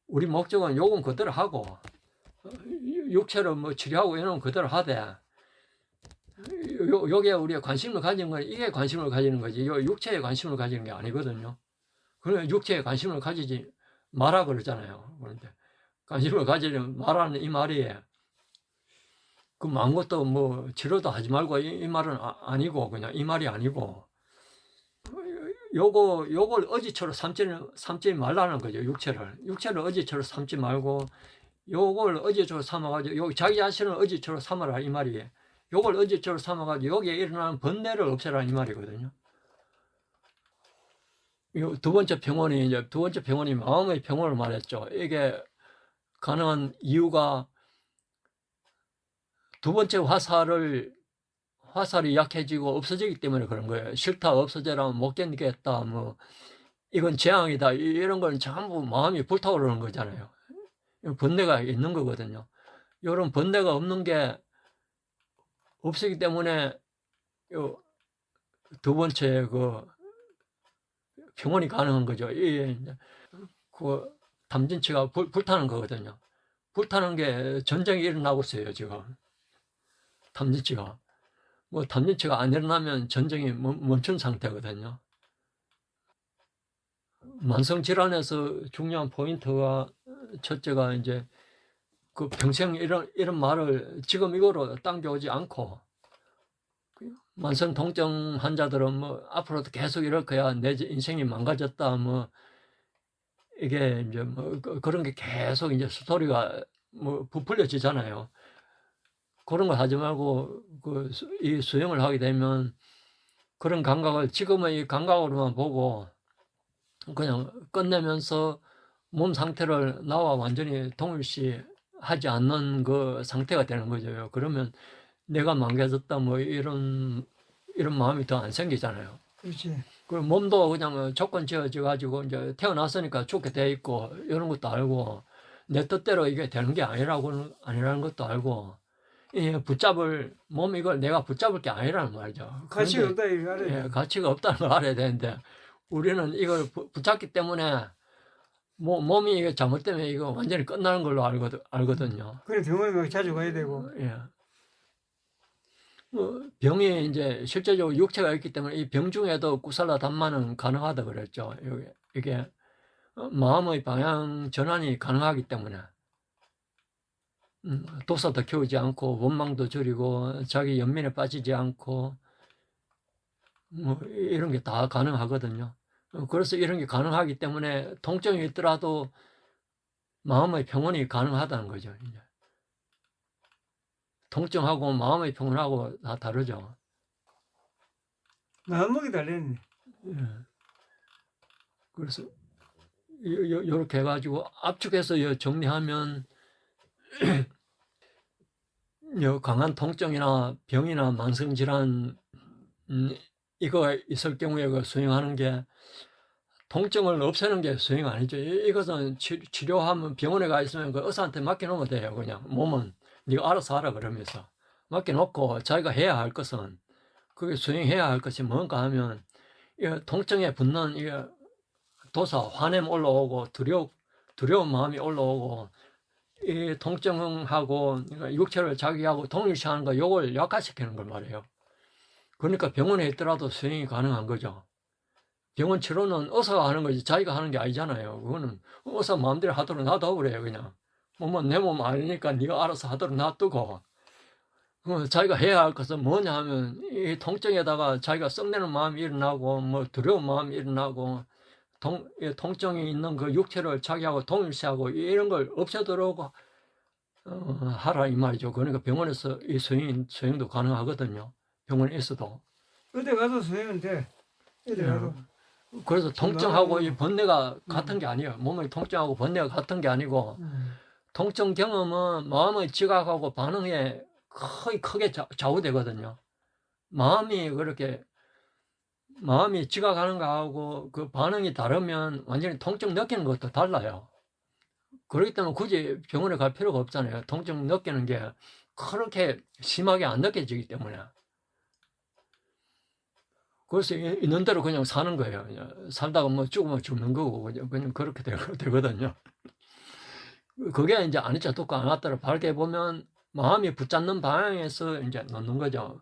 우리 목적은 요건 그대로 하고, 육체를 치료하고 이런 건 그대로 하되, 요게 우리가 관심을 가진 건 이게 관심을 가지는 거지. 요 육체에 관심을 가지는 게 아니거든요. 그러면 육체에 관심을 가지지 마라 그러잖아요. 그런데 관심을 가지지 마라는 이 말이 그 아무것도 치료도 하지 말고 이 말은 아니고 그냥 이 말이 아니고 요걸 어지처로 삼지 말라는 거죠. 육체를 어지처로 삼지 말고 요걸 어지처로 삼아가지고 자기 자신을 어지처로 삼아라 이 말이에요. 요걸 어지처로 삼아가지고 여기에 일어나는 번뇌를 없애라는 이 말이거든요. 두 번째 병원이 마음의 병원을 말했죠. 이게 가능한 이유가 두 번째 화살이 약해지고 없어지기 때문에 그런 거예요. 싫다, 없어져라, 못 견디겠다, 이건 재앙이다, 이런 건 전부 마음이 불타오르는 거잖아요. 번뇌가 있는 거거든요. 이런 번뇌가 없는 게 없기 때문에 두 번째 병원이 가능한 거죠. 그 담진치가 불타는 거거든요. 불타는 게 전쟁이 일어나고 있어요, 지금. 담진치가. 담진치가 안 일어나면 전쟁이 멈춘 상태거든요. 만성질환에서 중요한 포인트가 첫째가 이제 그 평생 이런 말을 지금 이거로 당겨오지 않고 만성 통증 환자들은 앞으로도 계속 이럴 거야. 내 인생이 망가졌다. 이게 이제 그런 게 계속 이제 스토리가 부풀려지잖아요. 그런 거 하지 말고 이 수행을 하게 되면 그런 감각을 지금의 이 감각으로만 보고 그냥 끝내면서 몸 상태를 나와 완전히 동일시하지 않는 그 상태가 되는 거죠. 그러면 내가 망가졌다 이런 마음이 더 안 생기잖아요. 그렇지. 그 몸도 그냥 조건 지어져 가지고 이제 태어났으니까 죽게 돼 있고 이런 것도 알고 내 뜻대로 이게 되는 게 아니라는 것도 알고 몸 이걸 내가 붙잡을 게 아니라는 말이죠. 가치가 없다 이거 알아야 돼. 가치가 없다는 걸 알아야 되는데 우리는 이걸 붙잡기 때문에 몸이 이게 잘못되면 이거 완전히 끝나는 걸로 알거든요. 그래 병원에 자주 가야 되고. 예. 병이 이제 실제적으로 육체가 있기 때문에 이 병 중에도 구살라 단마는 가능하다 그랬죠. 이게 마음의 방향 전환이 가능하기 때문에 도사도 키우지 않고 원망도 줄이고 자기 연민에 빠지지 않고 뭐 이런 게 다 가능하거든요. 그래서 이런 게 가능하기 때문에 통증이 있더라도 마음의 평온이 가능하다는 거죠. 이제. 통증하고 마음의 평온하고 다 다르죠. 마음먹이 달렸네. 예. 그래서 요렇게 해가지고 압축해서 정리하면 강한 통증이나 병이나 만성질환 이거 있을 경우에 그 수행하는 게 통증을 없애는 게 수행 아니죠. 이것은 치료하면 병원에 가 있으면 그 의사한테 맡겨놓으면 돼요. 그냥 몸은 네가 알아서 하라 그러면서 맡겨놓고 자기가 해야 할 것은 그게 수행해야 할 것이 뭔가 하면 이 통증에 붙는 이 도사 화냄 올라오고 두려운 마음이 올라오고 이 통증하고 그러니까 육체를 자기하고 동일시하는 거 요걸 약화시키는 걸 말해요. 그러니까 병원에 있더라도 수행이 가능한 거죠. 병원 치료는 의사가 하는 거지 자기가 하는 게 아니잖아요. 그거는 의사 마음대로 하도록 놔둬 그래요. 그냥 몸은 내 몸 아니니까 네가 알아서 하도록 놔두고 자기가 해야 할 것은 뭐냐 하면 이 통증에다가 자기가 썩내는 마음이 일어나고 뭐 두려운 마음이 일어나고 통증이 있는 그 육체를 자기하고 동일시하고 이런 걸 없애도록 하라 이 말이죠. 그러니까 병원에서 이 수행도 가능하거든요. 병원에 있어도. 어디 가도 수행은 돼. 어디 가도. 그래서 통증하고 이 번뇌가 같은 게 아니에요. 몸의 통증하고 번뇌가 같은 게 아니고 통증 경험은 마음의 지각하고 반응에 거의 크게 좌우되거든요. 마음이 지각하는 거하고 그 반응이 다르면 완전히 통증 느끼는 것도 달라요. 그렇기 때문에 굳이 병원에 갈 필요가 없잖아요. 통증 느끼는 게 그렇게 심하게 안 느껴지기 때문에. 그래서 있는 대로 그냥 사는 거예요. 그냥 살다가 뭐 죽으면 죽는 거고 그냥 그렇게 되거든요. 그게 이제 아니자 독고 아나따를 밝게 보면 마음이 붙잡는 방향에서 이제 놓는 거죠.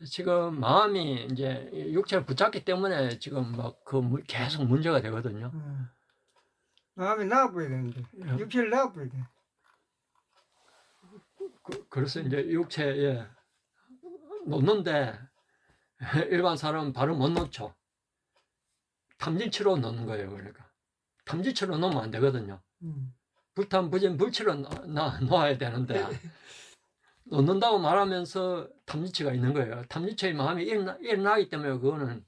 지금 마음이 이제 육체를 붙잡기 때문에 지금 막 계속 문제가 되거든요. 마음이 나아보야 되는데 육체를 나아보야 돼. 그래서 이제 육체에 놓는데 일반 사람은 바로 못 놓죠. 탐진치로 놓는 거예요. 그러니까 탐진치로 놓으면 안 되거든요. 불탐부진 불치로 놓아야 되는데 놓는다고 말하면서 탐진치가 있는 거예요. 탐진치의 마음이 일어나기 때문에 그거는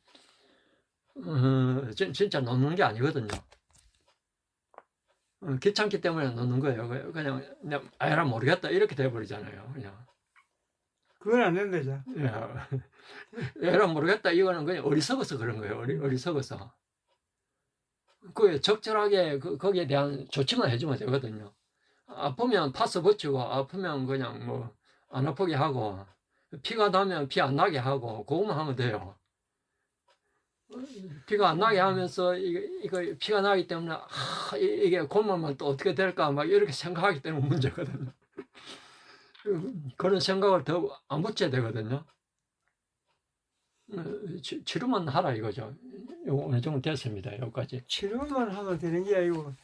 진짜 놓는 게 아니거든요. 귀찮기 때문에 놓는 거예요. 그냥 아야라 모르겠다 이렇게 돼버리잖아요. 그냥. 그건 안 된다죠. 에라 모르겠다 이거는 그냥 어리석어서 그런 거예요. 어리석어서. 그 적절하게 거기에 대한 조치만 해주면 되거든요. 아프면 파스 붙이고 아프면 그냥 뭐 안 아프게 하고 피가 나면 피 안 나게 하고 그것만 하면 돼요. 피가 안 나게 하면서 이거 피가 나기 때문에 이게 고마면 또 어떻게 될까 막 이렇게 생각하기 때문에 문제거든요. 그런 생각을 더 안 붙여야 되거든요. 치료만 하라 이거죠. 요거 어느 정도 됐습니다. 여기까지. 치료만 하면 되는 게 아니고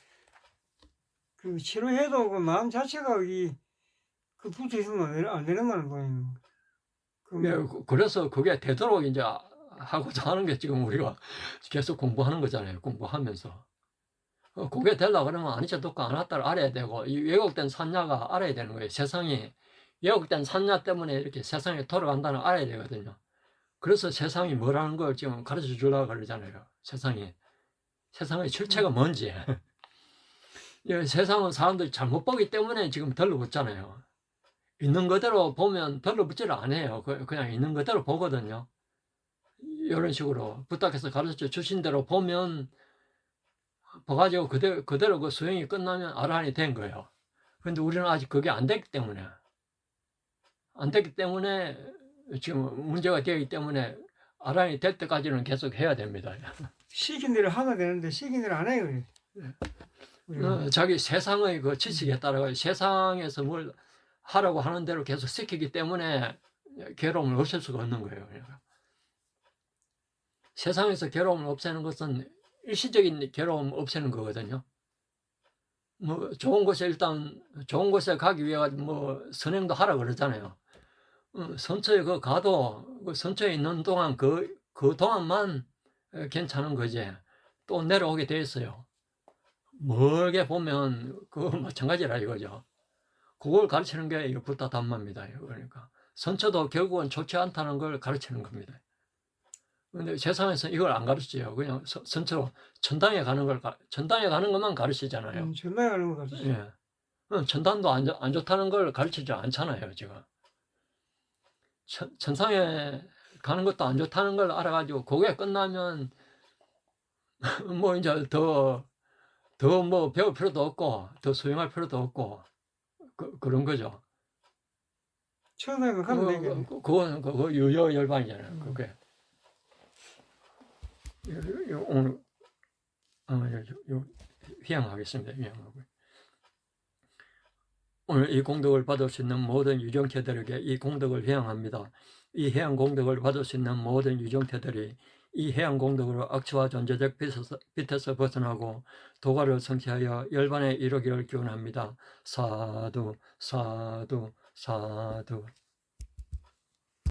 그 치료해도 그 마음 자체가 그 붙어 있으면 안 되는 거는 거예요. 그래서 그게 되도록 이제 하고자 하는 게 지금 우리가 계속 공부하는 거잖아요. 공부하면서. 그게 되려고 그러면 아니자 독고 아나따를 알아야 되고 이 왜곡된 산야가 알아야 되는 거예요. 세상이 왜곡된 산야 때문에 이렇게 세상이 돌아간다는 걸 알아야 되거든요. 그래서 세상이 뭐라는 걸 지금 가르쳐 주려고 그러잖아요. 세상의 실체가 뭔지. 세상은 사람들이 잘못 보기 때문에 지금 들러붙잖아요. 있는 그대로 보면 들러붙지를 안 해요. 그냥 있는 그대로 보거든요. 이런 식으로 부탁해서 가르쳐 주신 대로 보면 봐가지고 그대로 그 수행이 끝나면 아라한이 된 거예요. 그런데 우리는 아직 그게 안 됐기 때문에 지금 문제가 되기 때문에 아라한이 될 때까지는 계속 해야 됩니다. 시킨 대로 하면 되는데 시킨 대로 안 해요. 자기 세상의 그 지식에 따라 세상에서 뭘 하라고 하는 대로 계속 시키기 때문에 괴로움을 없앨 수가 없는 거예요. 그러니까. 세상에서 괴로움을 없애는 것은 일시적인 괴로움 없애는 거거든요. 뭐 좋은 곳에 일단 좋은 곳에 가기 위해 뭐 선행도 하라 그러잖아요. 선처에 그 가도 그 선처에 있는 동안 그 동안만 괜찮은 거지. 또 내려오게 돼 있어요. 멀게 보면 그거 마찬가지라 이거죠. 그걸 가르치는 게 이거 불타 담마입니다. 그러니까 선처도 결국은 좋지 않다는 걸 가르치는 겁니다. 근데 세상에서 이걸 안 가르치죠. 그냥 선처로 천당에 가는 것만 가르치잖아요. 전당에 가는 거 같지. 예. 천당도 안 좋다는 걸 가르치지 않잖아요, 지금. 천상에 가는 것도 안 좋다는 걸 알아가지고, 그게 끝나면, 뭐, 이제 더 뭐 배울 필요도 없고, 더 수용할 필요도 없고, 그런 거죠. 천당에 가면 되겠네. 그건 유효열반이잖아요, 그게. 오늘, 회양하겠습니다, 회양하고. 오늘 이 공덕을 받을 수 있는 모든 유정태들에게 이 공덕을 회양합니다. 이 해양 공덕을 받을 수 있는 모든 유정태들이 이 해양 공덕으로 악취와 존재적 빛에서 벗어나고 도가를 성취하여 열반에 이르기를 기원합니다. 사두, 사두, 사두.